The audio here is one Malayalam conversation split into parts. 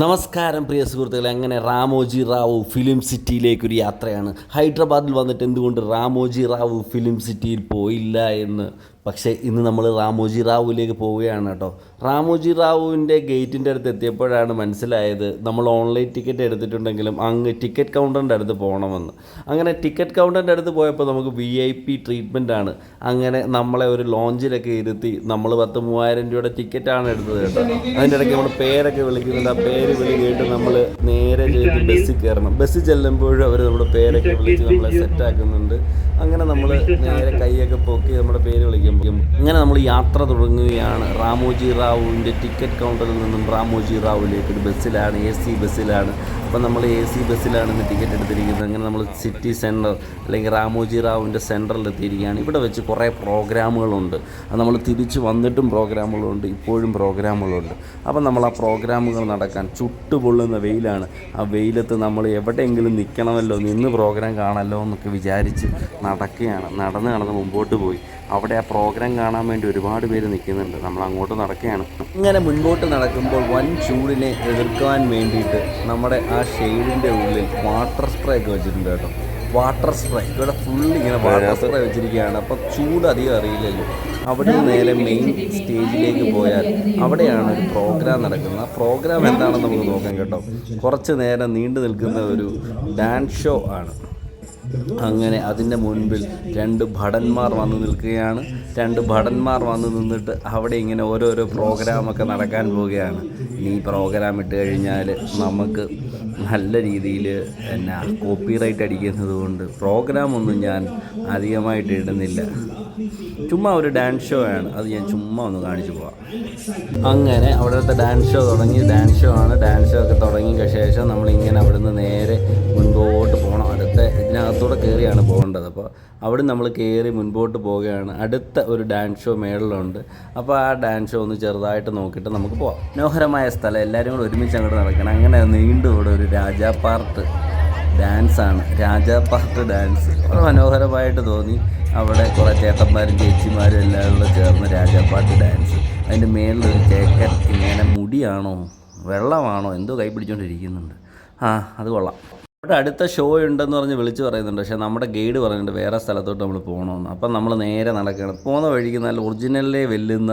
നമസ്കാരം പ്രിയ സുഹൃത്തുക്കളെ. അങ്ങനെ റാമോജി റാവു ഫിലിം സിറ്റിയിലേക്കൊരു യാത്രയാണ്. ഹൈദരാബാദിൽ വന്നിട്ട് എന്തുകൊണ്ട് റാമോജി റാവു ഫിലിം സിറ്റിയിൽ പോയില്ല എന്ന്. പക്ഷേ ഇന്ന് നമ്മൾ റാമോജി റാവുവിലേക്ക് പോവുകയാണ് കേട്ടോ. റാമോജി റാവുവിൻ്റെ ഗേറ്റിൻ്റെ അടുത്ത് എത്തിയപ്പോഴാണ് മനസ്സിലായത് നമ്മൾ ഓൺലൈൻ ടിക്കറ്റ് എടുത്തിട്ടുണ്ടെങ്കിലും അങ്ങ് ടിക്കറ്റ് കൗണ്ടറിൻ്റെ അടുത്ത് പോകണമെന്ന്. അങ്ങനെ ടിക്കറ്റ് കൗണ്ടറിൻ്റെ അടുത്ത് പോയപ്പോൾ നമുക്ക് VIP ട്രീറ്റ്മെൻറ്റാണ്. അങ്ങനെ നമ്മളെ ഒരു ലോഞ്ചിലൊക്കെ ഇരുത്തി നമ്മൾ 10,000-3,000 രൂപയുടെ ടിക്കറ്റാണ് എടുത്തത് കേട്ടോ. അതിൻ്റെ ഇടയ്ക്ക് നമ്മൾ പേരൊക്കെ വിളിക്കുന്നുണ്ട്. ആ പേര് വിളി കേട്ട് നമ്മൾ നേരെ ചെയ്ത് ബസ്സിൽ കയറണം. ബസ്സിൽ ചെല്ലുമ്പോഴും അവർ നമ്മുടെ പേരൊക്കെ വിളിച്ച് നമ്മളെ സെറ്റാക്കുന്നുണ്ട്. അങ്ങനെ നമ്മൾ നേരെ കൈയൊക്കെ പൊക്കി നമ്മുടെ പേര് വിളിക്കും. അങ്ങനെ നമ്മൾ യാത്ര തുടങ്ങുകയാണ്. റാമോജി റാവുവിൻ്റെ ടിക്കറ്റ് കൗണ്ടറിൽ നിന്നും റാമോജി റാവുവിലേക്ക് ഒരു ബസ്സിലാണ്, AC ബസ്സിലാണ്. അപ്പം നമ്മൾ AC ബസ്സിലാണ് ഇന്ന് ടിക്കറ്റ് എടുത്തിരിക്കുന്നത്. അങ്ങനെ നമ്മൾ സിറ്റി സെൻറ്റർ അല്ലെങ്കിൽ റാമോജി റാവുവിൻ്റെ സെൻറ്ററിൽ എത്തിയിരിക്കുകയാണ്. ഇവിടെ വെച്ച് കുറേ പ്രോഗ്രാമുകളുണ്ട്. അത് നമ്മൾ തിരിച്ച് വന്നിട്ടും പ്രോഗ്രാമുകളുണ്ട്, ഇപ്പോഴും പ്രോഗ്രാമുകളുണ്ട്. അപ്പം നമ്മൾ ആ പ്രോഗ്രാമുകൾ നടക്കാൻ ചുട്ടുപൊള്ളുന്ന വെയിലാണ്. ആ വെയിലത്ത് നമ്മൾ എവിടെയെങ്കിലും നിൽക്കണമല്ലോ, നിന്ന് പ്രോഗ്രാം കാണാമല്ലോ എന്നൊക്കെ വിചാരിച്ച് നടക്കുകയാണ്. നടന്ന് മുമ്പോട്ട് പോയി. അവിടെ ആ പ്രോഗ്രാം കാണാൻ വേണ്ടി ഒരുപാട് പേര് നിൽക്കുന്നുണ്ട്. നമ്മൾ അങ്ങോട്ട് നടക്കുകയാണ്. ഇങ്ങനെ മുൻപോട്ട് നടക്കുമ്പോൾ വൻ ചൂടിനെ എതിർക്കാൻ വേണ്ടിയിട്ട് നമ്മുടെ ആ ഷെയ്ഡിൻ്റെ ഉള്ളിൽ വാട്ടർ സ്പ്രേ ഒക്കെ വെച്ചിട്ടുണ്ട് കേട്ടോ. വാട്ടർ സ്പ്രേ ഇവിടെ ഫുള്ള് ഇങ്ങനെ വാട്ടർ സ്പ്രേ വെച്ചിരിക്കുകയാണ്. അപ്പോൾ ചൂട് അധികം അറിയില്ലല്ലോ. അവിടെ നേരെ മെയിൻ സ്റ്റേജിലേക്ക് പോയാൽ അവിടെയാണ് ഒരു പ്രോഗ്രാം നടക്കുന്നത്. ആ പ്രോഗ്രാം എന്താണെന്ന് നമുക്ക് നോക്കാം കേട്ടോ. കുറച്ച് നേരം നീണ്ടു നിൽക്കുന്ന ഒരു ഡാൻസ് ഷോ ആണ്. അങ്ങനെ അതിൻ്റെ മുൻപിൽ 2 ഭടന്മാർ വന്ന് നിൽക്കുകയാണ്. 2 ഭടന്മാർ വന്ന് നിന്നിട്ട് അവിടെ ഇങ്ങനെ ഓരോരോ പ്രോഗ്രാമൊക്കെ നടക്കാൻ പോവുകയാണ്. ഈ പ്രോഗ്രാം ഇട്ട് കഴിഞ്ഞാൽ നമുക്ക് നല്ല രീതിയിൽ കോപ്പിറൈറ്റ് അടിക്കുന്നത് കൊണ്ട് പ്രോഗ്രാമൊന്നും ഞാൻ അധികമായിട്ട് ഇടുന്നില്ല. ചുമ്മാ ഒരു ഡാൻസ് ഷോ ആണ്. അത് ഞാൻ ചുമ്മാ ഒന്ന് കാണിച്ചു പോവാം. അങ്ങനെ അവിടുത്തെ ഡാൻസ് ഷോ തുടങ്ങി. ഡാൻസ് ഷോ ആണ്. ഡാൻസ് ഷോ ഒക്കെ തുടങ്ങിയ ശേഷം നമ്മളിങ്ങനെ അവിടുന്ന് നേരെ മുൻപോട്ട് പോകണം. അടുത്ത ഇതിനകത്തൂടെ കയറിയാണ് പോകേണ്ടത്. അപ്പോൾ അവിടെ നമ്മൾ കയറി മുൻപോട്ട് പോവുകയാണ്. അടുത്ത ഒരു ഡാൻസ് ഷോ മേളിലുണ്ട്. അപ്പോൾ ആ ഡാൻസ് ഷോ ഒന്ന് ചെറുതായിട്ട് നോക്കിയിട്ട് നമുക്ക് പോവാം. മനോഹരമായ സ്ഥലം, എല്ലാവരും കൂടെ ഒരുമിച്ച് അങ്ങോട്ട് നടക്കണം. അങ്ങനെ നീണ്ടും ഇവിടെ ഒരു രാജാപാർട്ട് ഡാൻസാണ്. രാജാപാർട്ട് ഡാൻസ് വളരെ മനോഹരമായിട്ട് തോന്നി. അവിടെ കുറേ ചേട്ടന്മാരും ചേച്ചിമാരും എല്ലാവരും കൂടെ ചേർന്ന് രാജാപാട്ട് ഡാൻസ്. അതിൻ്റെ മേളിലൊരു ചേക്കൻ ഇങ്ങനെ മുടിയാണോ വെള്ളമാണോ എന്തോ കൈ പിടിച്ചുകൊണ്ടിരിക്കുന്നുണ്ട്. അത് കൊള്ളാം. അവിടെ അടുത്ത ഷോ ഉണ്ടെന്ന് പറഞ്ഞ് വിളിച്ച് പറയുന്നുണ്ട്. പക്ഷേ നമ്മുടെ ഗൈഡ് പറയുന്നുണ്ട് വേറെ സ്ഥലത്തോട്ട് നമ്മൾ പോകണമെന്ന്. അപ്പം നമ്മൾ നേരെ നടക്കണം. പോകുന്ന വഴിക്ക് നല്ല ഒറിജിനലിലെ വെല്ലുന്ന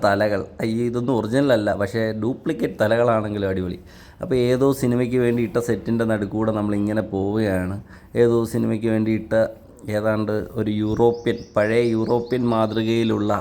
തലകൾ. ഇതൊന്നും ഒറിജിനലല്ല, പക്ഷേ ഡ്യൂപ്ലിക്കേറ്റ് തലകളാണെങ്കിലും അടിപൊളി. അപ്പോൾ ഏതോ സിനിമയ്ക്ക് വേണ്ടി ഇട്ട സെറ്റിൻ്റെ നടുക്കൂടെ നമ്മളിങ്ങനെ പോവുകയാണ്. ഏതോ സിനിമയ്ക്ക് വേണ്ടി ഇട്ട ഏതാണ്ട് ഒരു പഴയ യൂറോപ്യൻ മാതൃകയിലുള്ള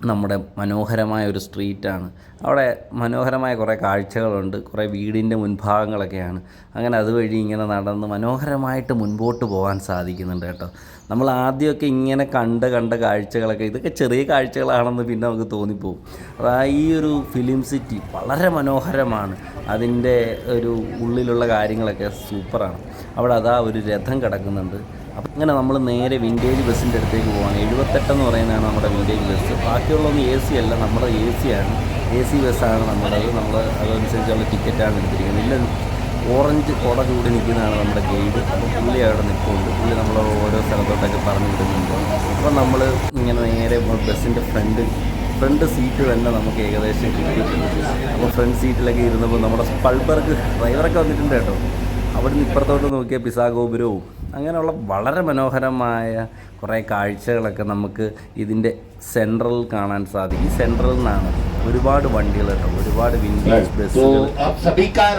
നമ്മുടെ മനോഹരമായ ഒരു സ്ട്രീറ്റാണ്. അവിടെ മനോഹരമായ കുറേ കാഴ്ചകളുണ്ട്. കുറേ വീടിൻ്റെ മുൻഭാഗങ്ങളൊക്കെയാണ്. അങ്ങനെ അതുവഴി ഇങ്ങനെ നടന്ന് മനോഹരമായിട്ട് മുൻപോട്ട് പോകാൻ സാധിക്കുന്നുണ്ട് കേട്ടോ. നമ്മൾ ആദ്യമൊക്കെ ഇങ്ങനെ കണ്ട കാഴ്ചകളൊക്കെ ഇതൊക്കെ ചെറിയ കാഴ്ചകളാണെന്ന് പിന്നെ നമുക്ക് തോന്നിപ്പോവും. അതായത് ഈ ഒരു ഫിലിം സിറ്റി വളരെ മനോഹരമാണ്. അതിൻ്റെ ഒരു ഉള്ളിലുള്ള കാര്യങ്ങളൊക്കെ സൂപ്പറാണ്. അവിടെ അതാ ഒരു രഥം കിടക്കുന്നുണ്ട്. അപ്പം ഇങ്ങനെ നമ്മൾ നേരെ വിൻറ്റേജ് ബസ്സിൻ്റെ അടുത്തേക്ക് പോവാണ്. 78 എന്ന് പറയുന്നതാണ് നമ്മുടെ വിൻറ്റേജ് ബസ്. ബാക്കിയുള്ളതൊന്നും AC അല്ല, നമ്മുടെ AC ആണ്. AC ബസ്സാണ് നമ്മുടേത്. നമ്മൾ അതനുസരിച്ചുള്ള ടിക്കറ്റാണ് എടുത്തിരിക്കുന്നത്. ഇല്ല, ഓറഞ്ച് കുട ചൂടി നിൽക്കുന്നതാണ് നമ്മുടെ ഗൈഡ്. അപ്പോൾ പുള്ളി അവിടെ നിൽക്കുന്നുണ്ട്. പുള്ളി നമ്മൾ ഓരോ സ്ഥലത്തോട്ടൊക്കെ പറഞ്ഞു വിടുന്നുണ്ട്. അപ്പോൾ നമ്മൾ ഇങ്ങനെ നേരെ ബസ്സിൻ്റെ ഫ്രണ്ട് സീറ്റ് തന്നെ നമുക്ക് ഏകദേശം കിട്ടിയിട്ടുണ്ട്. അപ്പോൾ ഫ്രണ്ട് സീറ്റിലൊക്കെ ഇരുന്നപ്പോൾ നമ്മുടെ സ്പൾബർഗ് ഡ്രൈവറൊക്കെ വന്നിട്ടുണ്ട് കേട്ടോ. അവിടെ നിന്ന് ഇപ്പുറത്തോട്ട് നോക്കിയാൽ പിസാ ഗോപുരവും അങ്ങനെയുള്ള വളരെ മനോഹരമായ കുറേ കാഴ്ചകളൊക്കെ നമുക്ക് ഇതിൻ്റെ സെൻട്രലിൽ കാണാൻ സാധിക്കും. ഈ സെൻട്രലിൽ നിന്നാണ് ഒരുപാട് വണ്ടികൾ കേട്ടോ, ഒരുപാട് വിൻറ്റേജ് ബസ്സുകൾ.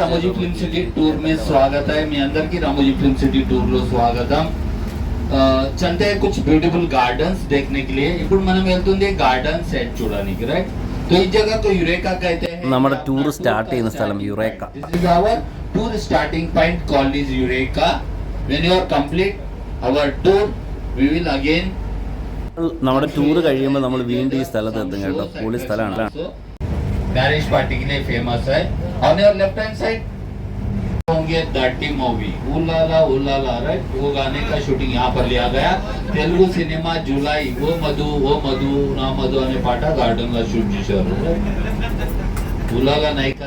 రామోజీ ఫిల్మ్ సిటీ టూర్ में स्वागत है. మీ అందరికీ రామోజీ ఫిల్మ్ సిటీ టూర్ లో స్వాగతం. चलते हैं कुछ ब्यूटीफुल गार्डन्स देखने के लिए. ఇప్పుడు మనం వెళ్తుంది గార్డెన్ సెట్ చూడడానికి, రైట్? तो इस जगह को यूरेका कहते हैं. നമ്മുടെ ടൂർ സ്റ്റാർട്ട് ചെയ്യുന്ന സ്ഥലം Eureka. This is our tour starting point called is Eureka. When you are complete our tour, we will again. നമ്മുടെ ടൂർ കഴിയുമ്പോൾ നമ്മൾ വീണ്ടും ഈ സ്ഥലത്ത് എത്തും കേട്ടോ. പൊളി സ്ഥലമാണ്. मैरिज पार्टी के लिए फेमस है. On your left hand side होंगे डर्टी मूवी उलाला राइट. वो गाने का शूटिंग यहाँ पर लिया गया. तेलुगु सिनेमा जुलाई वो मधु ना मधु अने पाटा गार्डन ला शूट చేశారు.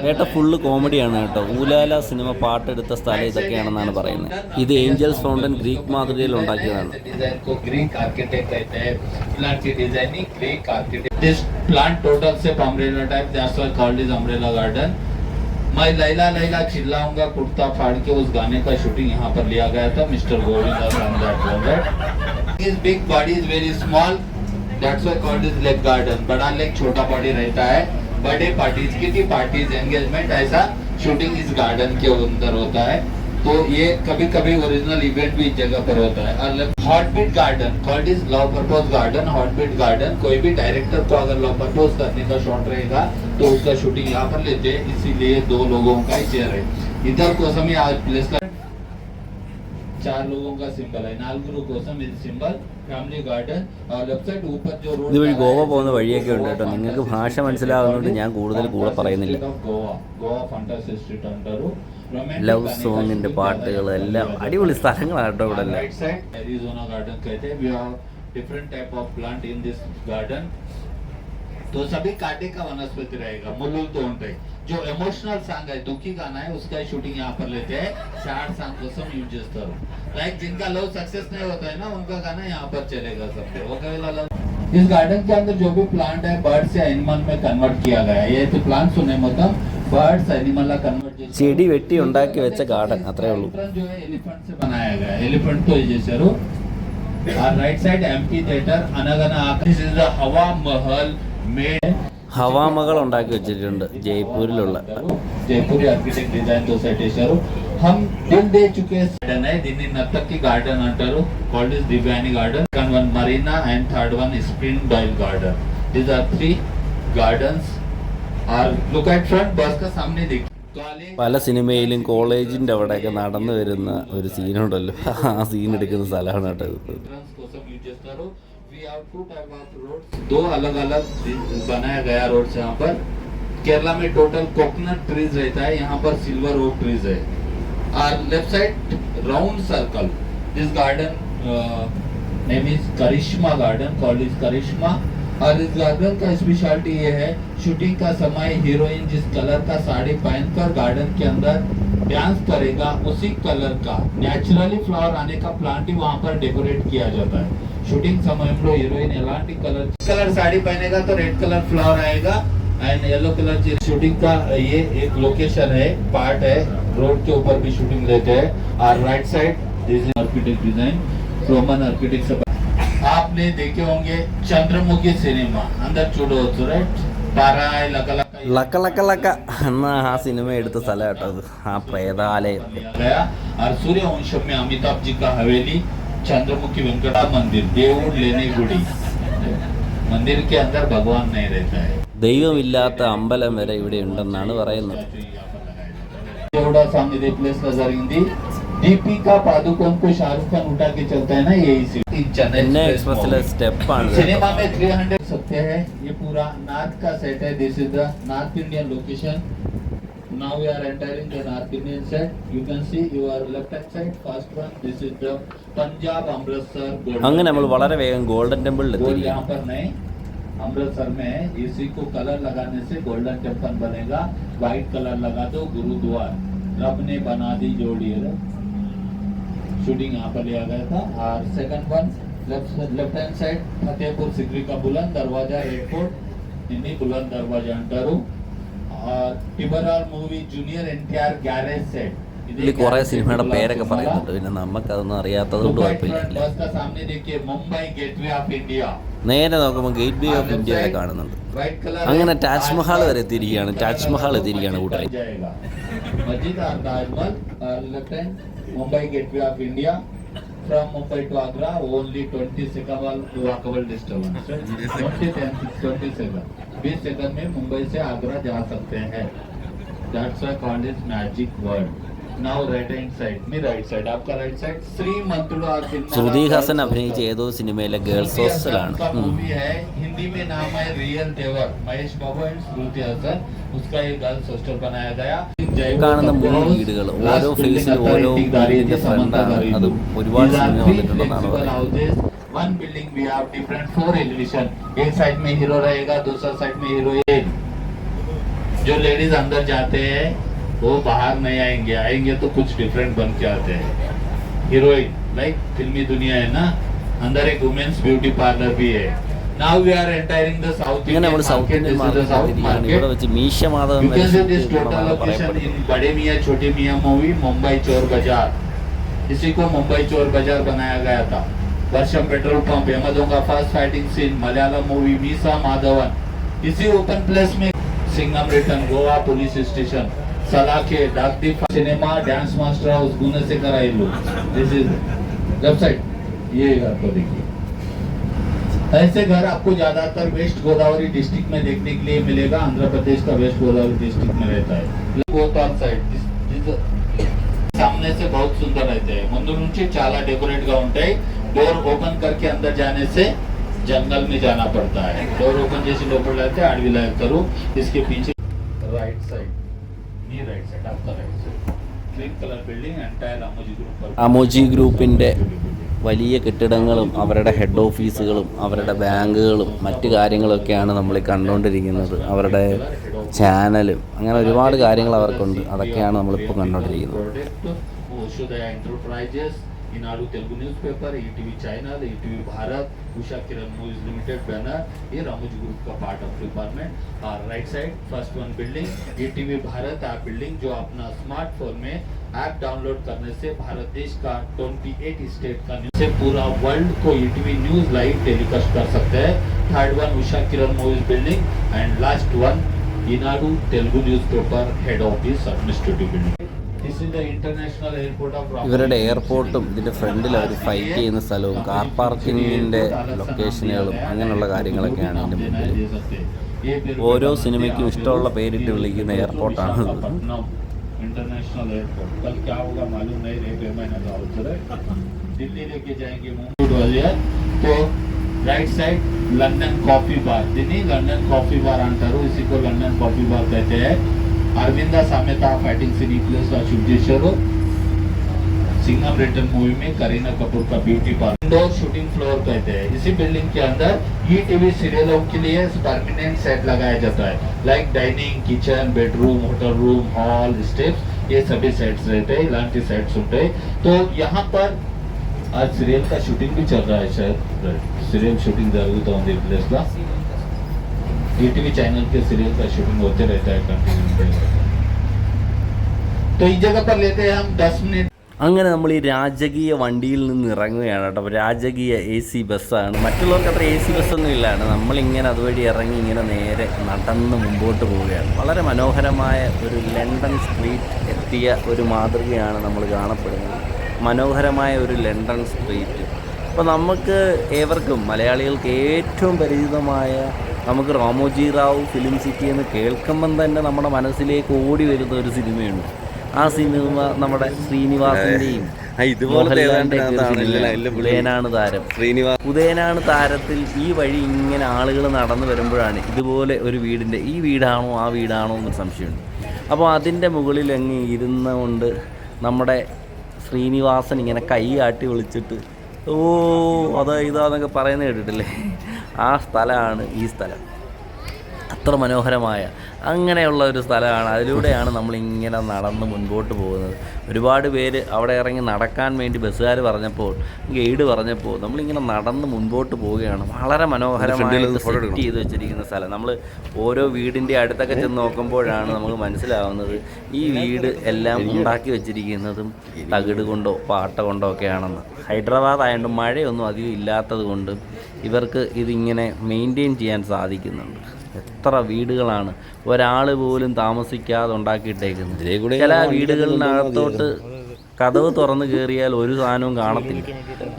ഏട്ടാ ഫുള്ള് കോമഡിയാണ് കേട്ടോ. ഊലാല സിനിമ പാട്ടെടുത്ത സ്ഥലം ഇതൊക്കെയാണെന്നാണ് പറയുന്നത്. ഇത് ഏഞ്ചൽസ് ഫൗണ്ടൻ ഗ്രീക്ക് മാതൃകയിൽ ഉണ്ടാക്കിയതാണ്. This plant total shape umbrella type, that's why called is umbrella garden. मैं लैला लैला चिल्लाऊंगा कुर्ता फाड़ के उस गाने का शूटिंग यहाँ पर लिया गया था mister Govinda from that his big body is very small that's why called is leg garden बड़ा लेग छोटा बॉडी रहता है birthday parties kitty parties engagement ऐसा शूटिंग इस गार्डन के अंदर होता है तो ये कभी कभी ओरिजिनल इवेंट भी इस जगह पर होता है और heartbeat garden called is love purpose garden heartbeat garden कोई भी डायरेक्टर को अगर लव पर्पस करने का शॉट रहेगा तो उसका शूटिंग यहाँ पर लेते हैं इसीलिए 2 लोगों का ही चेयर है इधर कोसम ही आज प्लेस 4 लोगों का सिंबल है नालगुरु कोसम इज सिंबल फैमिली गार्डन और लेफ्ट साइड ऊपर जो रोड ഇതുവഴി ഗോവ പോകുന്ന വഴിയൊക്കെ ഉണ്ട് കേട്ടോ നിങ്ങൾക്ക് ഭാഷ മനസ്സിലാവുന്നതുകൊണ്ട് ഞാൻ കൂടുതൽ കൂടെ പറയുന്നില്ല ഗോവ ഫാന്റസി സ്ട്രീറ്റ് అంటారు ലവ് സോങ്ങിന്റെ പാട്ടുകൾ എല്ലാം അടിപൊളി സ്ഥലങ്ങളാണ് കേട്ടോ ഇവിടെ എല്ലാം राइट साइड एरिजोना गार्डन कहते हैं we have different type of plant in this garden तो सभी कांटे का वनस्पति रहेगा मुल्लुल तो उनपे जो इमोशनल सॉन्ग है दुखी गाना है उसका शूटिंग यहाँ पर लेते हैं सैड सॉन्ग కోసం యూజ్ చేస్తారు लाइक जिनका लव सक्सेस नहीं होता है ना उनका गाना यहाँ पर चलेगा सबके ओके इस गार्डन के अंदर जो भी प्लांट है बर्ड से एनिमल में कन्वर्ट किया गया है ये तो प्लांट सुने मतलब बर्ड्स एनिमल ला कन्वर्ट ചെടി വെട്ടി ഉണ്ടാക്കി വെച്ച ഗാർഡൻ അത്രേ ഉള്ളൂ जो है एलिफेंट से बनाया गया है एलिफेंट तो जैसे रो और राइट साइड एम्पी थिएटर अनगना this is the Hawa Mahal made ഹവാമകൾ ഉണ്ടാക്കി വെച്ചിട്ടുണ്ട് ജയ്പൂരിലുള്ള जयपुरी architect design society sir Hum Dil De Chuke garden है दिनी नर्तक की गार्डन अंटारू called is Divyani garden second one marina and third one is spring dive garden these are 3 gardens और look at front बस का सामने देख പല സിനിമയിലും കോളേജിൻ്റെ അവിടെയൊക്കെ നടന്നു വരുന്ന ഒരു സീനുണ്ടല്ലോ ആ സീൻ എടുക്കുന്ന സ്ഥലമാണ് കേട്ടോ ഇത് दो अलग अलग बनाया गया रोड से यहाँ पर केरला में टोटल कोकोनट ट्रीज रहता है यहाँ पर सिल्वर ओक ट्रीज है और left side round circle this garden name is Karishma garden called is Karishma और इस गार्डन का स्पेशलिटी ये है शूटिंग का समय हीरोइन जिस कलर का साड़ी पहनकर गार्डन के अंदर डांस करेगा उसी कलर का नेचुरली फ्लावर आने का प्लांट ही वहाँ पर डेकोरेट किया जाता है शूटिंग समय में हीरोइन एलांटी कलर साड़ी पहनेगा तो रेड कलर फ्लावर आएगा एंड येलो कलर शूटिंग का ये एक लोकेशन है पार्ट है रोड के ऊपर भी शूटिंग लेते हैं और right side this is architect design Roman architect से आपने देखे होंगे चंद्रमुखी सिनेमा अंदर चूडोచ్చు राइट पाराय ലക്ക ലക്ക ലക്ക എന്ന ആ സിനിമ എടുത്ത സ്ഥലം കേട്ടോ അത് ആ പ്രേതാലയം गया और सूर्यवंशम में अमिताभ जी का हवेली चंद्रमुखी वेंकटा मंदिर देवुड़ लेने गुड़ी मंदिर के अंदर भगवान नहीं रहता है ദൈവമില്ലാത്ത അമ്പലം വരെ ഇവിടെ ഉണ്ടെന്നാണ് പറയുന്നത് देवड़ा सामने दे प्लेस नजर हिंदी दीपिका पादुकोण को शाहरुख खान उठा के चलता है ना यही ചെന്നൈ എക്സ്പ്രസിലെ സ്റ്റെപ്പാണ് सिनेमा में 300 सकते हैं ये पूरा नॉर्थ का सेट है this is the north Indian location now we are entering the north indian set you can see your left hand side first one this is the punjab amritsar അങ്ങനെ നമ്മൾ വളരെ വേഗം ഗോൾഡൻ ടെമ്പിളിൽ गोल्ड എത്തിയിരിക്കുന്നു यहाँ पर नहीं अमृतसर में इसी को कलर लगाने से गोल्डन टेम्पल बनेगा व्हाइट कलर लगा दो गुरुद्वार रब ने बना दी जोड़ी शूटिंग यहाँ पर लिया गया था और second one left hand side Fatehpur Sikri का बुलंद दरवाजा एयरपोर्ट हिंदी बुलंद दरवाजा अंटारू और टिबराल movie junior NTR garage set ഇതിൽ കുറേ സിനിമയുടെ പേരൊക്കെ പറയുന്നുണ്ട് പിന്നെ നമുക്കതൊന്നും അറിയാത്തത് കൊണ്ട് കുഴപ്പമില്ല बस का सामने देखिए मुंबई गेटवे ऑफ इंडिया നേരെ നോക്കുമ്പോൾ ഗേറ്റ് വേ ഓഫ് ഇന്ത്യയെ കാണുന്നുണ്ട് അങ്ങനെ താജ്മഹൽ വരെ എത്തിയിരിക്കുകയാണ് താജ്മഹൽ എത്തിയിരിക്കുകയാണ് കൂട്ടരെ मस्जिद और ताजमहल और left hand Mumbai gateway of India from Mumbai to Agra only 20 second walkable distance 20 second में मुंबई से आगरा जा सकते हैं that's why called is magic word now right hand side me right side आपका राइट साइड श्रीमंतुड़ा ശ്രുതി ഹാസൻ അഭിനയിച്ച ഏതോ സിനിമയിലെ ഗേൾസ് ഹോസ്റ്റലാണ് मूवी है हिंदी में नाम है रियल देवर महेश बाबू एंड श्रुति हासन उसका एक गर्ल्स हॉस्टल बनाया गया കാണുന്ന 3 വീടുകൾ ഓരോ ഫേസിൽ ഓരോ വീടിന്റെ ഫ്രണ്ടാണ് അത് ഒരുപാട് സിനിമ വന്നിട്ടുണ്ടെന്നാണ് പറയുന്നത് one building we have different 4 elevation एक साइड में हीरो रहेगा दूसरा साइड में हीरोइन जो लेडीज अंदर जाते हैं वो बाहर नहीं आएंगे आएंगे तो कुछ डिफरेंट बन के आते हैं हीरोइन लाइक फिल्मी दुनिया है ना अंदर एक वुमेन्स ब्यूटी पार्लर भी है Now we are entering the South ഇങ്ങനെ Indian നമ്മൾ south market. Indian This is the South മാർക്കറ്റിലാണ് ഇവിടെ market. വെച്ച് മീശ Madhavan You can see this total എന്നാണ് location പറയപ്പെടുന്നത്. in Bade Miyan Chote Miyan movie, Mumbai Chor Bazaar. इसी को मुंबई चोर बाजार बनाया गया था. वर्षम पेट्रोल पंप, यमदों का first fighting scene, Malayalam movie Meesa Madhavan. इसी ओपन प्लेस में Singam return, Goa police station, Salakhe, डाकदीप cinema, dance master house, Gunasekhar आइलू. This is left side. ये घर को देखिए. ऐसे घर आपको ज्यादातर वेस्ट गोदावरी डिस्ट्रिक्ट में देखने के लिए मिलेगा. आंध्र प्रदेश का वेस्ट गोदावरी डिस्ट्रिक्ट में रहता है. बोथ ऑन साइड सामने से बहुत सुंदर रहते हैं. ముందు నుంచి చాలా డెకరేట్ గా ఉంటాయి. డోర్ ఓపెన్ करके अंदर जाने से जंगल में जाना पड़ता है. डोर ओपन చేసి లోపల వెళ్తే అడవిలో వెళ్తారు. इसके पीछे राइट साइड, नी राइट साइड, आपका right side, green colour building entire Ramoji group पर. അമോജി ഗ്രൂപ്പിൻ്റെ വലിയ കെട്ടിടങ്ങളും അവരുടെ ഹെഡ് ഓഫീസുകളും അവരുടെ ബാങ്കുകളും മറ്റു കാര്യങ്ങളൊക്കെയാണ് നമ്മൾ ഈ കണ്ടുകൊണ്ടിരിക്കുന്നത്. അവരുടെ ചാനലും അങ്ങനെ ഒരുപാട് കാര്യങ്ങൾ അവർക്കുണ്ട്. അതൊക്കെയാണ് നമ്മളിപ്പോൾ കണ്ടുകൊണ്ടിരിക്കുന്നത്. Eenadu Telugu news paper, ETV channel, ETV Bharat, Usha Kiran movies limited banner, ये रामोजी ग्रुप का पार्ट ऑफ डिपार्टमेंट. और right side first one building ETV Bharat app building, जो अपना स्मार्टफोन में ऐप डाउनलोड करने से भारत देश का 28 स्टेट का न्यूज से पूरा वर्ल्ड को ईटीवी न्यूज लाइव टेलीकास्ट कर सकते हैं. Third one Usha Kiran movies building and last one Eenadu Telugu news paper head office administrative building. This is the international airport of Ramoji. ഇവരുടെ എയർപോർട്ടും ഇതിൻ്റെ ഫ്രണ്ടിൽ അവർ ഫൈറ്റ് ചെയ്യുന്ന സ്ഥലവും കാർ പാർക്കിങ്ങിൻ്റെ ലൊക്കേഷനുകളും അങ്ങനെയുള്ള കാര്യങ്ങളൊക്കെയാണ് ഇതിൻ്റെ മുന്നിൽ. ഓരോ സിനിമയ്ക്കും ഇഷ്ടമുള്ള പേരിട്ട് വിളിക്കുന്ന എയർപോർട്ടാണ് इंटरनेशनल एयरपोर्ट. कल क्या होगा मालूम नहीं. रेप एमआईना का अवसर है. दिल्ली लेके जाएंगे मुंबई. तो राइट साइड लंदन कॉफी बार, దీన్ని లండన్ కాఫీ బార్ అంటారు. इसी को लंदन कॉफी बार कहते हैं. अरविंदा सामेता फाइटिंग सीन प्लेस और शूट చేశారు. सिंघम रिटर्न मूवी में करीना कपूर का beauty parlour, indoor shooting floor कहते हैं. इसी बिल्डिंग के अंदर ईटीवी सीरियलों के लिए परमानेंट सेट लगाया जाता है. Like dining, kitchen, bedroom, hotel room, hall, steps, ये सभी सेट्स रहते हैं. इलांटी सेट्स होते हैं. तो यहाँ पर आज सीरियल का शूटिंग भी चल रहा है. शायद सीरियल शूटिंग जरूरत है प्लेस का. ईटीवी चैनल के सीरियल का शूटिंग होते रहता है कंटिन्यू. तो इस जगह पर लेते हैं हम 10 मिनट. അങ്ങനെ നമ്മൾ ഈ രാജകീയ വണ്ടിയിൽ നിന്ന് ഇറങ്ങുകയാണ് കേട്ടോ. അപ്പോൾ രാജകീയ AC ബസ്സാണ്. മറ്റുള്ളവർക്ക് അത്ര AC ബസ്സൊന്നും ഇല്ലാണ്. നമ്മളിങ്ങനെ അതുവഴി ഇറങ്ങി ഇങ്ങനെ നേരെ നടന്ന് മുമ്പോട്ട് പോവുകയാണ്. വളരെ മനോഹരമായ ഒരു ലണ്ടൻ സ്ട്രീറ്റ് എത്തിയ ഒരു മാതൃകയാണ് നമ്മൾ കാണപ്പെടുന്നത്. മനോഹരമായ ഒരു ലണ്ടൻ സ്ട്രീറ്റ്. അപ്പോൾ നമുക്ക് ഏവർക്കും മലയാളികൾക്ക് ഏറ്റവും പരിചിതമായ നമുക്ക് രാമോജി റാവു ഫിലിം സിറ്റി എന്ന് കേൾക്കുമ്പം തന്നെ നമ്മുടെ മനസ്സിലേക്ക് ഓടി വരുന്ന ഒരു സിനിമയുണ്ട്. ആ സിനിമ നമ്മുടെ ശ്രീനിവാസിൻ്റെയും ഉദയനാണ് താരം. ഉദയനാണ് താരത്തിൽ ഈ വഴി ഇങ്ങനെ ആളുകൾ നടന്നു വരുമ്പോഴാണ് ഇതുപോലെ ഒരു വീടിൻ്റെ ഈ വീടാണോ ആ വീടാണോ എന്നൊരു സംശയമുണ്ട്. അപ്പോൾ അതിൻ്റെ മുകളിൽ അങ്ങ് ഇരുന്നുകൊണ്ട് നമ്മുടെ ശ്രീനിവാസൻ ഇങ്ങനെ കൈ കാട്ടി വിളിച്ചിട്ട് ഓ അതാ ഇതാന്നൊക്കെ പറയുന്നത് കേട്ടിട്ടില്ലേ? ആ സ്ഥലമാണ് ഈ സ്ഥലം. അത്ര മനോഹരമായ അങ്ങനെയുള്ള ഒരു സ്ഥലമാണ്. അതിലൂടെയാണ് നമ്മളിങ്ങനെ നടന്ന് മുൻപോട്ട് പോകുന്നത്. ഒരുപാട് പേര് അവിടെ ഇറങ്ങി നടക്കാൻ വേണ്ടി ബസ്സുകാർ പറഞ്ഞപ്പോൾ, ഗൈഡ് പറഞ്ഞപ്പോൾ നമ്മളിങ്ങനെ നടന്ന് മുൻപോട്ട് പോവുകയാണ്. വളരെ മനോഹരമായിട്ട് സെറ്റ് ചെയ്ത് വെച്ചിരിക്കുന്ന സ്ഥലം. നമ്മൾ ഓരോ വീടിൻ്റെ അടുത്തൊക്കെ ചെന്ന് നോക്കുമ്പോഴാണ് നമുക്ക് മനസ്സിലാവുന്നത് ഈ വീട് എല്ലാം ഉണ്ടാക്കി വെച്ചിരിക്കുന്നതും തകിട് കൊണ്ടോ പാട്ട കൊണ്ടോ ഒക്കെയാണെന്ന്. ഹൈദരാബാദ് ആയതുകൊണ്ട് മഴയൊന്നും അധികം ഇല്ലാത്തത് കൊണ്ട് ഇവർക്ക് ഇതിങ്ങനെ മെയിൻറ്റെയിൻ ചെയ്യാൻ സാധിക്കുന്നുണ്ട്. എത്ര വീടുകളാണ് ഒരാൾ പോലും താമസിക്കാതെ ഉണ്ടാക്കിയിട്ടേക്കുന്നത്. ചില വീടുകളിനകത്തോട്ട് കതവ് തുറന്ന് കയറിയാൽ ഒരു സാധനവും കാണത്തില്ല.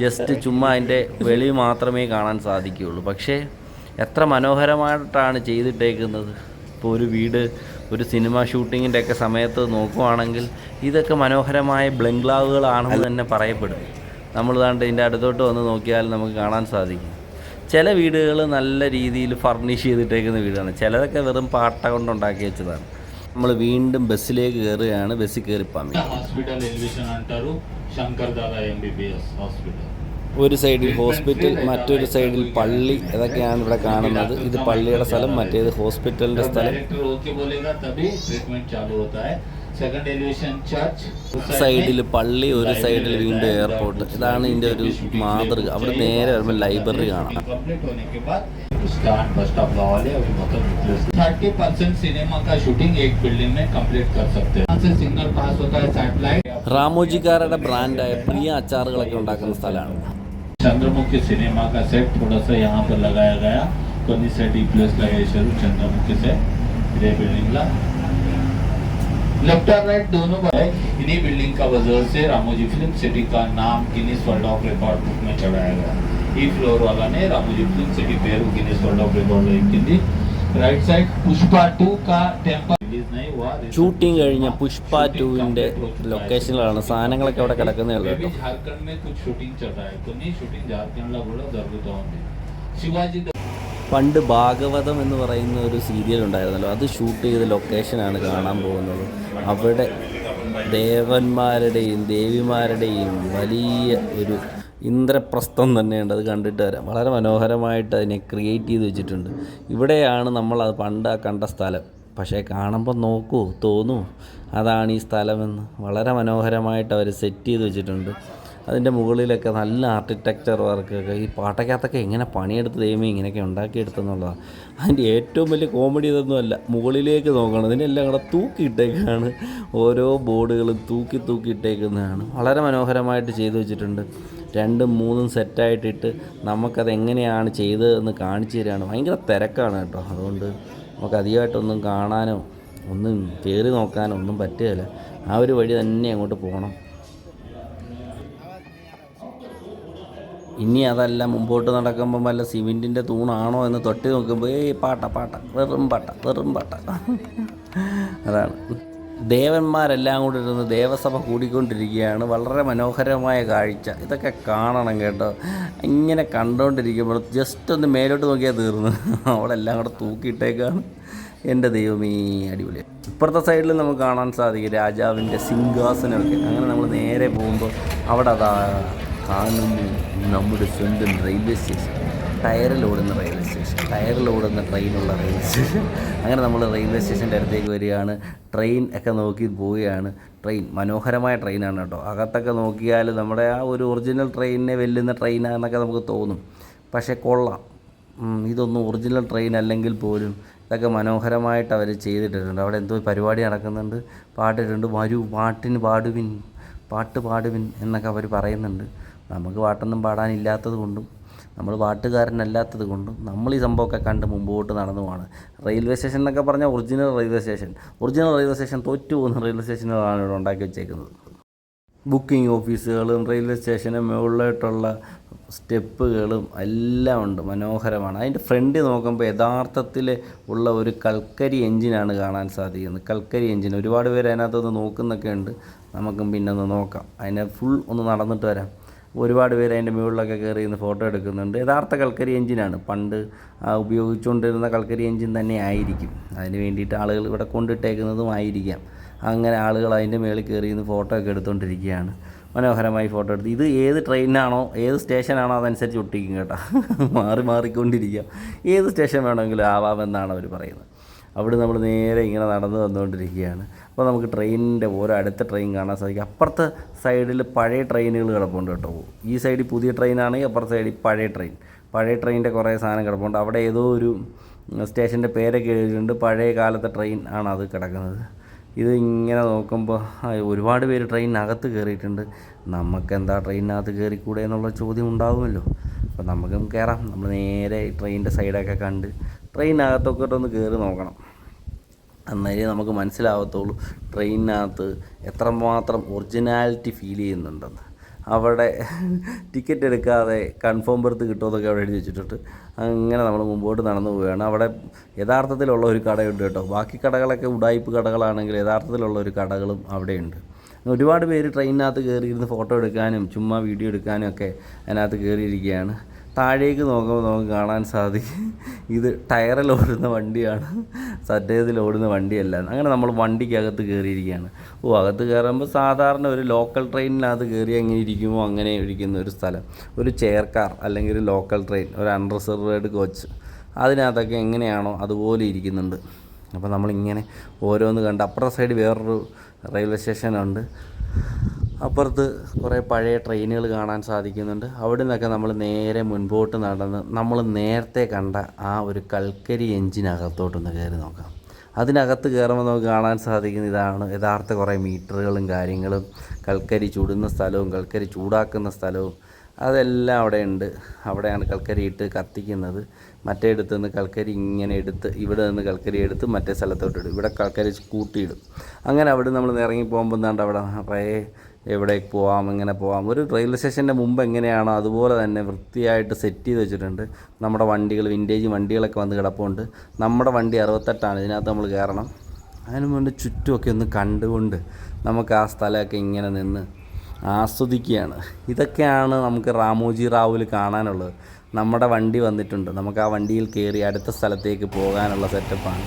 ജസ്റ്റ് ചുമ്മാ അതിൻ്റെ വെളി മാത്രമേ കാണാൻ സാധിക്കുകയുള്ളൂ. പക്ഷേ എത്ര മനോഹരമായിട്ടാണ് ചെയ്തിട്ടേക്കുന്നത്. ഇപ്പോൾ ഒരു വീട് ഒരു സിനിമ ഷൂട്ടിങ്ങിൻ്റെ ഒക്കെ സമയത്ത് നോക്കുവാണെങ്കിൽ ഇതൊക്കെ മനോഹരമായ ബംഗ്ലാവുകളാണെന്ന് തന്നെ പറയപ്പെടും. നമ്മൾ ദാണ്ട് ഇതിൻ്റെ അടുത്തോട്ട് വന്ന് നോക്കിയാൽ നമുക്ക് കാണാൻ സാധിക്കും. ചില വീടുകൾ നല്ല രീതിയിൽ ഫർണിഷ് ചെയ്തിട്ടേക്കുന്ന വീടാണ്. ചിലതൊക്കെ വെറും പാട്ട കൊണ്ടുണ്ടാക്കി വെച്ചതാണ്. നമ്മൾ വീണ്ടും ബസ്സിലേക്ക് കയറുകയാണ്. ബസ്സിൽ കയറിപ്പാൻ हॉस्पिटल एलिवेशन अंटारू शंकर दादा MBBS हॉस्पिटल ഒരു സൈഡിൽ ഹോസ്പിറ്റൽ, മറ്റൊരു സൈഡിൽ പള്ളി, ഇതൊക്കെയാണ് ഇവിടെ കാണുന്നത്. ഇത് പള്ളിയുടെ സ്ഥലം, മറ്റേത് ഹോസ്പിറ്റലിൻ്റെ സ്ഥലം. സൈഡിൽ പള്ളി, ഒരു സൈഡിൽ വീണ്ടും എയർപോർട്ട്. ഇതാണ് ഇതിൻ്റെ ഒരു മാതൃക. അവിടെ നേരെ വരുമ്പോൾ ലൈബ്രറി കാണാം. 30% सिनेमा का शूटिंग एक बिल्डिंग में कंप्लीट कर सकते हैं. से सिग्नल पास होता है सैटेलाइट. റാമോജിക്കാരുടെ ബ്രാൻഡായ പ്രിയ അച്ചാറുകളൊക്കെ ഉണ്ടാക്കുന്ന സ്ഥലമാണ്. चंद्रमुखी सिनेमा का सेट थोड़ा सा यहाँ पर लगाया गया. कोनी से डी प्लस लगाए शुरू चंद्रमुखी से ये बिल्डिंग ला लेफ्ट और राइट दोनों है. इन्हीं बिल्डिंग का वजह से रामोजी फिल्म सिटी का नाम Guinness world of record book में चढ़ाया गया. ई फ्लोर वाला ने Ramoji film city Peru Guinness world of record लिखी. राइट साइड पुष्पा 2 का टेम्पल रिलीज नहीं हुआ. ഷൂട്ടിംഗ് കഴിഞ്ഞ പുഷ്പ 2-ന്റെ ലൊക്കേഷനിലാണ്. സാധനങ്ങളൊക്കെ അവിടെ കിടക്കുന്നേ ഉള്ളൂ കേട്ടോ. झारखंड में कुछ शूटिंग चल रहा है. कोनी शूटिंग झारखंड ला बोला जरूरत है. शिवाजी പണ്ട് ഭാഗവതം എന്ന് പറയുന്ന ഒരു സീരിയൽ ഉണ്ടായിരുന്നല്ലോ, അത് ഷൂട്ട് ചെയ്ത ലൊക്കേഷനാണ് കാണാൻ പോകുന്നത്. അവിടെ ദേവന്മാരുടെയും ദേവിമാരുടെയും വലിയ ഒരു ഇന്ദ്രപ്രസ്ഥം തന്നെയുണ്ട്. അത് കണ്ടിട്ട് വരാം. വളരെ മനോഹരമായിട്ട് അതിനെ ക്രിയേറ്റ് ചെയ്ത് വെച്ചിട്ടുണ്ട്. ഇവിടെയാണ് നമ്മൾ അത് പണ്ട് കണ്ട സ്ഥലം. പക്ഷേ കാണുമ്പോൾ നോക്കൂ, തോന്നൂ അതാണ് ഈ സ്ഥലമെന്ന്. വളരെ മനോഹരമായിട്ട് അവർ സെറ്റ് ചെയ്ത് വെച്ചിട്ടുണ്ട്. അതിൻ്റെ മുകളിലൊക്കെ നല്ല ആർക്കിടെക്ചർ വർക്കൊക്കെ. ഈ പാട്ടയ്ക്കകത്തൊക്കെ എങ്ങനെ പണിയെടുത്ത് ദൈവമേ ഇങ്ങനെയൊക്കെ ഉണ്ടാക്കിയെടുത്തെന്നുള്ളതാണ്. അതിൻ്റെ ഏറ്റവും വലിയ കോമഡി ഇതൊന്നുമല്ല, മുകളിലേക്ക് നോക്കണം. ഇതിനെല്ലാം കൂടെ തൂക്കിയിട്ടേക്കാണ്. ഓരോ ബോർഡുകളും തൂക്കിയിട്ടേക്കുന്നതാണ്. വളരെ മനോഹരമായിട്ട് ചെയ്തു വെച്ചിട്ടുണ്ട്. 2ഉം 3ഉം സെറ്റായിട്ടിട്ട് നമുക്കത് എങ്ങനെയാണ് ചെയ്തതെന്ന് കാണിച്ചു തരികയാണ്. ഭയങ്കര തിരക്കാണ് കേട്ടോ. അതുകൊണ്ട് നമുക്ക് അധികമായിട്ടൊന്നും കാണാനോ ഒന്നും കയറി നോക്കാനോ ഒന്നും പറ്റുകയില്ല. ആ ഒരു വഴി തന്നെ അങ്ങോട്ട് പോകണം. ഇനി അതല്ല, മുമ്പോട്ട് നടക്കുമ്പം വല്ല സിമെൻറ്റിൻ്റെ തൂണാണോ എന്ന് തൊട്ടി നോക്കുമ്പോൾ പാട്ട വെറും പാട്ട. അതാണ്. ദേവന്മാരെല്ലാം കൂടി ഇരുന്ന് ദേവസഭ കൂടിക്കൊണ്ടിരിക്കുകയാണ്. വളരെ മനോഹരമായ കാഴ്ച. ഇതൊക്കെ കാണണം കേട്ടോ. ഇങ്ങനെ കണ്ടുകൊണ്ടിരിക്കുമ്പോൾ ജസ്റ്റ് ഒന്ന് മേലോട്ട് നോക്കിയാൽ തീർന്നു. അവിടെ എല്ലാം കൂടെ തൂക്കിയിട്ടേക്കാണ്. എൻ്റെ ദൈവമേ, അടിപൊളി. ഇപ്പുറത്തെ സൈഡിൽ നമുക്ക് കാണാൻ സാധിക്കും രാജാവിൻ്റെ സിംഹാസനമൊക്കെ. അങ്ങനെ നമ്മൾ നേരെ പോകുമ്പോൾ അവിടെ അതാ കാണുന്നു നമ്മുടെ സ്വന്തം റെയിൽവേ സ്റ്റേഷൻ. ടയറിലോടുന്ന റെയിൽവേ സ്റ്റേഷൻ, ടയറിലോടുന്ന ട്രെയിനുള്ള റെയിൽവേ സ്റ്റേഷൻ. അങ്ങനെ നമ്മൾ റെയിൽവേ സ്റ്റേഷൻ്റെ അടുത്തേക്ക് വരികയാണ്. ട്രെയിൻ ഒക്കെ നോക്കി പോവുകയാണ്. ട്രെയിൻ മനോഹരമായ ട്രെയിനാണ് കേട്ടോ. അകത്തൊക്കെ നോക്കിയാൽ നമ്മുടെ ആ ഒരു ഒറിജിനൽ ട്രെയിനിനെ വെല്ലുന്ന ട്രെയിനാണെന്നൊക്കെ നമുക്ക് തോന്നും. പക്ഷേ കൊള്ളാം. ഇതൊന്നും ഒറിജിനൽ ട്രെയിൻ അല്ലെങ്കിൽ പോലും ഇതൊക്കെ മനോഹരമായിട്ട് അവർ ചെയ്തിട്ടുണ്ട്. അവിടെ എന്തോ പരിപാടി നടക്കുന്നുണ്ട്. പാട്ടിട്ടുണ്ട്. വരൂ പാട്ട് പാടുവിൻ എന്നൊക്കെ അവർ പറയുന്നുണ്ട്. നമുക്ക് പാട്ടൊന്നും പാടാനില്ലാത്തത് കൊണ്ടും നമ്മൾ പാട്ടുകാരനല്ലാത്തത് കൊണ്ടും നമ്മൾ ഈ സംഭവമൊക്കെ കണ്ട് മുമ്പോട്ട് നടന്നു പോവാണ്. റെയിൽവേ സ്റ്റേഷൻ എന്നൊക്കെ പറഞ്ഞാൽ ഒറിജിനൽ റെയിൽവേ സ്റ്റേഷൻ തോറ്റു പോകുന്ന റെയിൽവേ സ്റ്റേഷനുകളാണ് ഇവിടെ ഉണ്ടാക്കി വെച്ചേക്കുന്നത്. ബുക്കിംഗ് ഓഫീസുകളും റെയിൽവേ സ്റ്റേഷന് മുകളിലായിട്ടുള്ള സ്റ്റെപ്പുകളും എല്ലാം ഉണ്ട്. മനോഹരമാണ്. അതിൻ്റെ ഫ്രണ്ട് നോക്കുമ്പോൾ യഥാർത്ഥത്തിൽ ഉള്ള ഒരു കൽക്കരി എഞ്ചിനാണ് കാണാൻ സാധിക്കുന്നത്. കൽക്കരി എഞ്ചിൻ ഒരുപാട് പേര് അതിനകത്തൊന്ന് നോക്കുന്നൊക്കെ ഉണ്ട്. നമുക്കും പിന്നെ ഒന്ന് നോക്കാം. അതിനെ ഫുൾ ഒന്ന് നടന്നിട്ട് വരാം. ഒരുപാട് പേര് അതിൻ്റെ മുകളിലൊക്കെ കയറി ഇന്ന് ഫോട്ടോ എടുക്കുന്നുണ്ട്. യഥാർത്ഥ കൽക്കരി എഞ്ചിനാണ്. പണ്ട് ഉപയോഗിച്ചുകൊണ്ടിരുന്ന കൽക്കരി എഞ്ചിൻ തന്നെ ആയിരിക്കും. അതിന് വേണ്ടിയിട്ട് ആളുകൾ ഇവിടെ കൊണ്ടിട്ടേക്കുന്നതും ആയിരിക്കാം. അങ്ങനെ ആളുകൾ അതിൻ്റെ മുകളിൽ കയറി ഇന്ന് ഫോട്ടോ ഒക്കെ എടുത്തുകൊണ്ടിരിക്കുകയാണ്. മനോഹരമായി ഫോട്ടോ എടുത്ത്. ഇത് ഏത് ട്രെയിനാണോ ഏത് സ്റ്റേഷനാണോ അതനുസരിച്ച് ഒട്ടിക്കും കേട്ടോ. മാറിക്കൊണ്ടിരിക്കാം. ഏത് സ്റ്റേഷൻ വേണമെങ്കിലും ആവാമെന്നാണ് അവർ പറയുന്നത്. അവിടെ നമ്മൾ നേരെ ഇങ്ങനെ നടന്നു വന്നുകൊണ്ടിരിക്കുകയാണ്. അപ്പോൾ നമുക്ക് ട്രെയിനിൻ്റെ ഓരോ അടുത്ത ട്രെയിൻ കാണാൻ സാധിക്കും. അപ്പുറത്തെ സൈഡിൽ പഴയ ട്രെയിനുകൾ കിടപ്പുണ്ട് കേട്ടോ. ഈ സൈഡിൽ പുതിയ ട്രെയിനാണെങ്കിൽ അപ്പുറത്തെ സൈഡിൽ പഴയ ട്രെയിനിൻ്റെ കുറേ സാധനം കിടപ്പുണ്ട്. അവിടെ ഏതോ ഒരു സ്റ്റേഷൻ്റെ പേരൊക്കെ എഴുതിയിട്ടുണ്ട്. പഴയ കാലത്തെ ട്രെയിൻ ആണ് അത് കിടക്കുന്നത്. ഇത് ഇങ്ങനെ നോക്കുമ്പോൾ ഒരുപാട് പേര് ട്രെയിനകത്ത് കയറിയിട്ടുണ്ട്. നമുക്കെന്താ ട്രെയിനകത്ത് കയറിക്കൂടെ എന്നുള്ള ചോദ്യം ഉണ്ടാകുമല്ലോ. അപ്പോൾ നമുക്കും കയറാം. നമ്മൾ നേരെ ട്രെയിനിൻ്റെ സൈഡൊക്കെ കണ്ട് ട്രെയിനകത്തൊക്കെ ഒന്ന് കയറി നോക്കണം. അന്നേരേ നമുക്ക് മനസ്സിലാവത്തുള്ളൂ ട്രെയിനിനകത്ത് എത്രമാത്രം ഒറിജിനാലിറ്റി ഫീൽ ചെയ്യുന്നുണ്ടെന്ന്. അവിടെ ടിക്കറ്റ് എടുക്കാതെ കൺഫേം ബർത്ത് കിട്ടുമെന്നൊക്കെ അവിടെ എഴുതി വെച്ചിട്ടുണ്ട്. അങ്ങനെ നമ്മൾ മുമ്പോട്ട് നടന്നു പോവുകയാണ്. അവിടെ യഥാർത്ഥത്തിലുള്ള ഒരു കടയുണ്ട് കേട്ടോ. ബാക്കി കടകളൊക്കെ ഉഡായിപ്പ് കടകളാണെങ്കിൽ യഥാർത്ഥത്തിലുള്ള ഒരു കടകളും അവിടെയുണ്ട്. ഒരുപാട് പേര് ട്രെയിനിനകത്ത് കയറിയിരുന്ന് ഫോട്ടോ എടുക്കാനും ചുമ്മാ വീഡിയോ എടുക്കാനും ഒക്കെ അതിനകത്ത് കയറിയിരിക്കുകയാണ്. താഴേക്ക് നോക്കുമ്പോൾ നമുക്ക് കാണാൻ സാധിക്കും ഇത് ടയറിൽ ഓടുന്ന വണ്ടിയാണ്, സറ്റേതിൽ ഓടുന്ന വണ്ടിയല്ല. അങ്ങനെ നമ്മൾ വണ്ടിക്കകത്ത് കയറിയിരിക്കുകയാണ്. അകത്ത് കയറുമ്പോൾ സാധാരണ ഒരു ലോക്കൽ ട്രെയിനിനകത്ത് കയറി എങ്ങനെ ഇരിക്കുമോ അങ്ങനെ ഇരിക്കുന്ന ഒരു സ്ഥലം, ഒരു ചെയർ കാർ അല്ലെങ്കിൽ ഒരു ലോക്കൽ ട്രെയിൻ, ഒരു അൺറിസർവേഡ് കോച്ച്, അതിനകത്തൊക്കെ എങ്ങനെയാണോ അതുപോലെ ഇരിക്കുന്നുണ്ട്. അപ്പോൾ നമ്മളിങ്ങനെ ഓരോന്ന് കണ്ട് അപ്പുറത്തെ സൈഡ് വേറൊരു റെയിൽവേ സ്റ്റേഷനുണ്ട്, അപ്പുറത്ത് കുറേ പഴയ ട്രെയിനുകൾ കാണാൻ സാധിക്കുന്നുണ്ട്. അവിടെ നിന്നൊക്കെ നമ്മൾ നേരെ മുൻപോട്ട് നടന്ന് നമ്മൾ നേരത്തെ കണ്ട ആ ഒരു കൽക്കരി എഞ്ചിനകത്തോട്ടൊന്ന് കയറി നോക്കാം. അതിനകത്ത് കയറുമ്പോൾ നമുക്ക് കാണാൻ സാധിക്കുന്ന ഇതാണ് യഥാർത്ഥ കുറേ മീറ്ററുകളും കാര്യങ്ങളും, കൽക്കരി ചുടുന്ന സ്ഥലവും കൽക്കരി ചൂടാക്കുന്ന സ്ഥലവും അതെല്ലാം അവിടെ ഉണ്ട്. അവിടെയാണ് കൽക്കരി ഇട്ട് കത്തിക്കുന്നത്. മറ്റേ ഇടത്ത് നിന്ന് കൽക്കരി ഇങ്ങനെ എടുത്ത് ഇവിടെ നിന്ന് കൽക്കരി എടുത്ത് മറ്റേ സ്ഥലത്തോട്ട് ഇടും. ഇവിടെ കൽക്കരി കൂട്ടിയിടും. അങ്ങനെ അവിടെ നമ്മൾ ഇറങ്ങി പോകുമ്പോൾ എന്താണ്ട് അവിടെ നിറയെ എവിടേക്ക് പോകാം, എങ്ങനെ പോകാം. ഒരു റെയിൽവേ സ്റ്റേഷൻ്റെ മുമ്പ് എങ്ങനെയാണോ അതുപോലെ തന്നെ വൃത്തിയായിട്ട് സെറ്റ് ചെയ്ത് വെച്ചിട്ടുണ്ട്. നമ്മുടെ വണ്ടികൾ, വിൻറ്റേജ് വണ്ടികളൊക്കെ വന്ന് കിടപ്പുണ്ട്. നമ്മുടെ വണ്ടി 68ആണ്, ഇതിനകത്ത് നമ്മൾ കയറണം. അതിന് മുന്നേ ചുറ്റുമൊക്കെ ഒന്ന് കണ്ടുകൊണ്ട് നമുക്ക് ആ സ്ഥലമൊക്കെ ഇങ്ങനെ നിന്ന് ആസ്വദിക്കുകയാണ്. ഇതൊക്കെയാണ് നമുക്ക് റാമോജി റാവുവിൽ കാണാനുള്ളത്. നമ്മുടെ വണ്ടി വന്നിട്ടുണ്ട്, നമുക്ക് ആ വണ്ടിയിൽ കയറി അടുത്ത സ്ഥലത്തേക്ക് പോകാനുള്ള സെറ്റപ്പാണ്.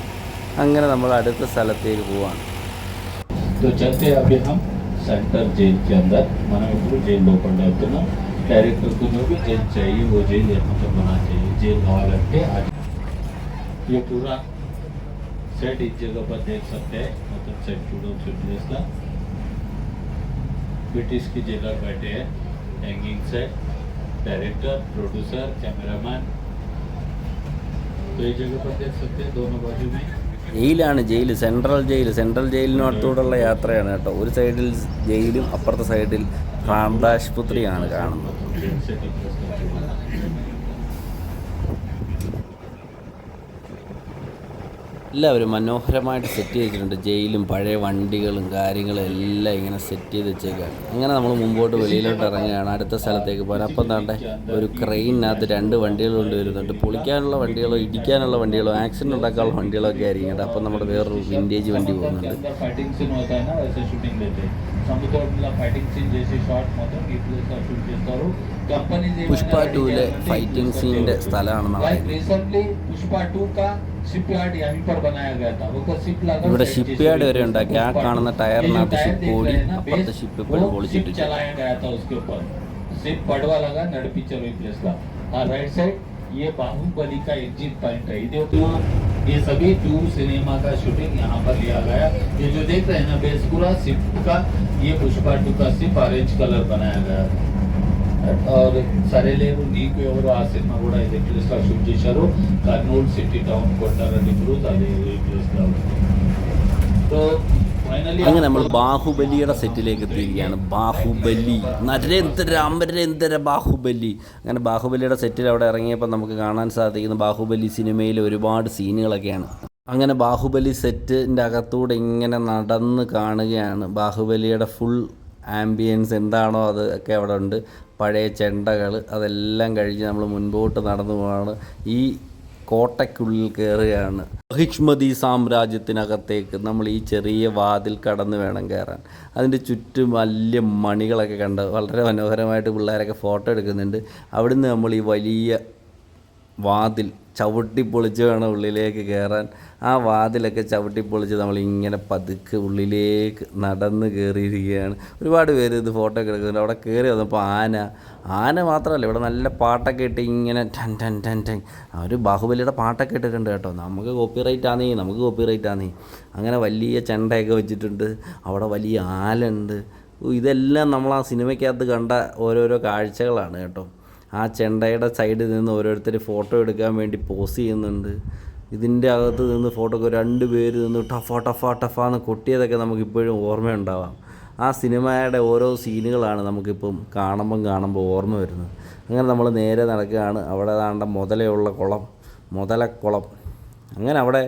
അങ്ങനെ നമ്മൾ അടുത്ത സ്ഥലത്തേക്ക് പോവാണ്. सेंटर जेल के अंदर मनोपुर जेल लोपंड कैरेक्टर को जो भी जेल चाहिए वो जेल यहाँ पर बना चाहिए. जेल हवा लगते आज ये पूरा सेट इस जगह पर देख सकते हैं. मतलब सेट चूड़ो प्लेस ला ब्रिटिश की जेलर बैठे हैं. Hanging set, director, producer, cameraman. तो ये जगह पर देख सकते हैं दोनों बाजू में ജയിലാണ്. സെൻട്രൽ ജയിലിനടുത്തൂടെയുള്ള യാത്രയാണ് കേട്ടോ. ഒരു സൈഡിൽ ജയിലും അപ്പുറത്തെ സൈഡിൽ പ്രാന്താശുപത്രിയാണ് കാണുന്നത്. എല്ലാവരും മനോഹരമായിട്ട് സെറ്റ് ചെയ്തിട്ടുണ്ട്. ജയിലും പഴയ വണ്ടികളും കാര്യങ്ങളും എല്ലാം ഇങ്ങനെ സെറ്റ് ചെയ്ത് വെച്ചേക്കാണ്. അങ്ങനെ നമ്മൾ മുമ്പോട്ട് വെളിയിലോട്ട് ഇറങ്ങുകയാണ് അടുത്ത സ്ഥലത്തേക്ക് പോകാൻ. അപ്പം താണ്ടെ ഒരു ക്രെയിനകത്ത് 2 വണ്ടികൾ കൊണ്ട് വരുന്നുണ്ട്. പൊളിക്കാനുള്ള വണ്ടികളോ ഇടിക്കാനുള്ള വണ്ടികളോ ആക്സിഡൻറ്റ് ഉണ്ടാക്കാനുള്ള വണ്ടികളോ ഒക്കെ ആയിരിക്കും കേട്ടോ. അപ്പം നമ്മുടെ വേറൊരു വിൻറ്റേജ് വണ്ടി പോകുന്നുണ്ട്. പുഷ്പ 2ലെ ഫൈറ്റിംഗ് സീനിൻ്റെ സ്ഥലമാണെന്ന് ഇവിടെ ഷിപ്പ് യാർഡ് വരെ ഉണ്ടാക്കി. ആ കാണുന്ന ടയറിനകത്ത് ഷിപ്പ് ഓടി അപ്പുറത്തെ ഷിപ്പ് ഇപ്പോഴും പൊളിച്ചിട്ട് ये बाहुबली का एग्जिट पॉइंट है. ये सभी टूर सिनेमा का शूटिंग यहाँ पर लिया गया. ये जो देख रहे हैं ना बेस पूरा शिप का, ये पुष्पा 2 का शिप ऑरेंज कलर बनाया गया. और సరేలేరు నీకు ఎవరు ఆ సినిమా కూడా ఇదే ప్లేస్ లో షూట్ చేశారు. కర్నూలు సిటీ టౌన్ కొట్టారెడ్డి బ్రూజ్ అదే ప్లేస్ లో. तो അങ്ങനെ നമ്മൾ ബാഹുബലിയുടെ സെറ്റിലേക്ക് എത്തിയിരിക്കുകയാണ്. ബാഹുബലി നരേന്ദ്ര ബാഹുബലി. അങ്ങനെ ബാഹുബലിയുടെ സെറ്റിൽ അവിടെ ഇറങ്ങിയപ്പോൾ നമുക്ക് കാണാൻ സാധിക്കുന്ന ബാഹുബലി സിനിമയിലെ ഒരുപാട് സീനുകളൊക്കെയാണ്. അങ്ങനെ ബാഹുബലി സെറ്റിൻ്റെ അകത്തൂടെ ഇങ്ങനെ നടന്ന് കാണുകയാണ്. ബാഹുബലിയുടെ ഫുൾ ആംബിയൻസ് എന്താണോ അതൊക്കെ അവിടെ ഉണ്ട്. പഴയ ചെണ്ടകൾ അതെല്ലാം കഴിഞ്ഞ് നമ്മൾ മുൻപോട്ട് നടന്നു പോവാണ്. ഈ കോട്ടയ്ക്കുള്ളിൽ കയറുകയാണ്. ഹിഷ്മതി സാമ്രാജ്യത്തിനകത്തേക്ക് നമ്മൾ ഈ ചെറിയ വാതിൽ കടന്ന് വേണം കയറാൻ. അതിൻ്റെ ചുറ്റും വലിയ മണികളൊക്കെ കണ്ട് വളരെ മനോഹരമായിട്ട് പിള്ളേരൊക്കെ ഫോട്ടോ എടുക്കുന്നുണ്ട്. അവിടുന്ന് നമ്മൾ ഈ വലിയ വാതിൽ ചവിട്ടിപ്പൊളിച്ച് വേണം ഉള്ളിലേക്ക് കയറാൻ. ആ വാതിലൊക്കെ ചവിട്ടിപ്പൊളിച്ച് നമ്മളിങ്ങനെ പതുക്കെ ഉള്ളിലേക്ക് നടന്ന് കയറിയിരിക്കുകയാണ്. ഒരുപാട് പേര് ഇത് ഫോട്ടോ ഒക്കെ എടുക്കുന്നുണ്ട്. അവിടെ കയറി വന്നപ്പോൾ ആന മാത്രമല്ല, ഇവിടെ നല്ല പാട്ടൊക്കെ ഇട്ട് ഇങ്ങനെ ടൻ ടൻ ടൻ ടൻ ഒരു ബാഹുബലിയുടെ പാട്ടൊക്കെ ഇട്ടിട്ടുണ്ട് കേട്ടോ. നമുക്ക് കോപ്പിറൈറ്റ് ആണേ. അങ്ങനെ വലിയ ചെണ്ടയൊക്കെ വെച്ചിട്ടുണ്ട്. അവിടെ വലിയ ആലുണ്ട്. ഇതെല്ലാം നമ്മൾ ആ സിനിമയ്ക്കകത്ത് കണ്ട ഓരോരോ കാഴ്ചകളാണ് കേട്ടോ. ആ ചെണ്ടയുടെ സൈഡിൽ നിന്ന് ഓരോരുത്തർ ഫോട്ടോ എടുക്കാൻ വേണ്ടി പോസ് ചെയ്യുന്നുണ്ട്. ഇതിൻ്റെ അകത്ത് നിന്ന് ഫോട്ടോക്ക് 2 പേര് നിന്ന് ടഫാന്ന് കൊട്ടിയതൊക്കെ നമുക്കിപ്പോഴും ഓർമ്മയുണ്ടാവാം. ആ സിനിമയുടെ ഓരോ സീനുകളാണ് നമുക്കിപ്പം കാണുമ്പോൾ ഓർമ്മ വരുന്നത്. അങ്ങനെ നമ്മൾ നേരെ നടക്കുകയാണ്. അവിടെ താണ്ട മുതലക്കുളം. അങ്ങനെ അവിടെ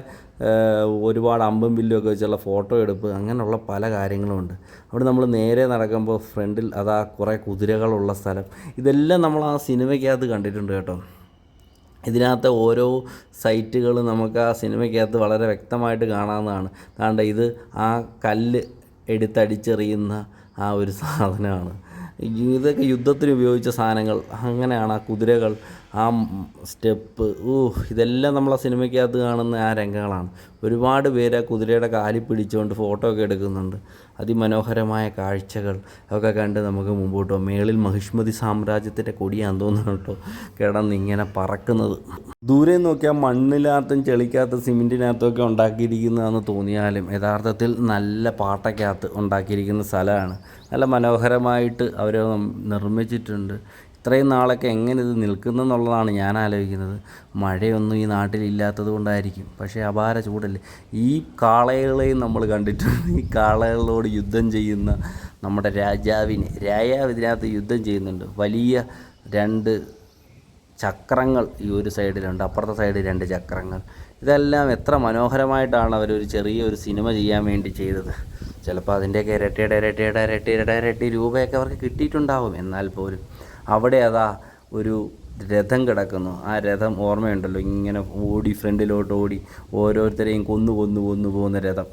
ഒരുപാട് അമ്പും വില്ലും ഒക്കെ വെച്ചുള്ള ഫോട്ടോ എടുപ്പ് അങ്ങനെയുള്ള പല കാര്യങ്ങളുമുണ്ട്. അവിടെ നമ്മൾ നേരെ നടക്കുമ്പോൾ ഫ്രണ്ടിൽ അതാ കുറേ കുതിരകളുള്ള സ്ഥലം. ഇതെല്ലാം നമ്മൾ ആ സിനിമയ്ക്കകത്ത് കണ്ടിട്ടുണ്ട് കേട്ടോ. ഇതിനകത്ത് ഓരോ സൈറ്റുകൾ നമുക്ക് ആ സിനിമയ്ക്കകത്ത് വളരെ വ്യക്തമായിട്ട് കാണാവുന്നതാണ്. കാരണം ഇത് ആ കല്ല് എടുത്തടിച്ചെറിയുന്ന ആ ഒരു സാധനമാണ്. ഇതൊക്കെ യുദ്ധത്തിന് ഉപയോഗിച്ച സാധനങ്ങൾ. അങ്ങനെയാണ് ആ കുതിരകൾ ആ സ്റ്റെപ്പ് ഇതെല്ലാം നമ്മൾ ആ സിനിമയ്ക്കകത്ത് കാണുന്ന ആ രംഗങ്ങളാണ്. ഒരുപാട് പേര് ആ കുതിരയുടെ കാലിൽ പിടിച്ചുകൊണ്ട് ഫോട്ടോ ഒക്കെ എടുക്കുന്നുണ്ട്. അതിമനോഹരമായ കാഴ്ചകൾ ഒക്കെ കണ്ട് നമുക്ക് മുമ്പോട്ട് പോകാം. മേളിൽ മഹിഷ്മതി സാമ്രാജ്യത്തിൻ്റെ കൊടിയാന്ന് തോന്നുന്നു കേട്ടോ കിടന്നിങ്ങനെ പറക്കുന്നത്. ദൂരെ നോക്കിയാൽ മണ്ണിനകത്തും ചെളിക്കകത്തും സിമെൻറ്റിനകത്തും ഒക്കെ ഉണ്ടാക്കിയിരിക്കുന്നതെന്ന് തോന്നിയാലും യഥാർത്ഥത്തിൽ നല്ല പാട്ടയ്ക്കകത്ത് ഉണ്ടാക്കിയിരിക്കുന്ന സ്ഥലമാണ്. നല്ല മനോഹരമായിട്ട് അവർ നിർമ്മിച്ചിട്ടുണ്ട്. ഇത്രയും നാളൊക്കെ എങ്ങനെ ഇത് നിൽക്കുന്നു എന്നുള്ളതാണ് ഞാൻ ആലോചിക്കുന്നത്. മഴയൊന്നും ഈ നാട്ടിലില്ലാത്തത് കൊണ്ടായിരിക്കും. പക്ഷേ അപാര ചൂടല്ലേ. ഈ കാളകളെയും നമ്മൾ കണ്ടിട്ടുണ്ട്. ഈ കാളകളോട് യുദ്ധം ചെയ്യുന്ന നമ്മുടെ രാജാവ് ഇതിനകത്ത് യുദ്ധം ചെയ്യുന്നുണ്ട്. വലിയ 2 ചക്രങ്ങൾ ഈ ഒരു സൈഡിലുണ്ട്, അപ്പുറത്തെ സൈഡിൽ 2 ചക്രങ്ങൾ. ഇതെല്ലാം എത്ര മനോഹരമായിട്ടാണ് അവരൊരു ചെറിയൊരു സിനിമ ചെയ്യാൻ വേണ്ടി ചെയ്തത്. ചിലപ്പോൾ അതിൻ്റെയൊക്കെ ഇരട്ടി രൂപയൊക്കെ അവർക്ക് കിട്ടിയിട്ടുണ്ടാവും. എന്നാൽ പോലും അവിടെ അതാ ഒരു രഥം കിടക്കുന്നു. ആ രഥം ഓർമ്മയുണ്ടല്ലോ, ഇങ്ങനെ ഓടി ഫ്രണ്ടിലോട്ട് ഓടി ഓരോരുത്തരെയും കൊന്നു പോകുന്ന രഥം.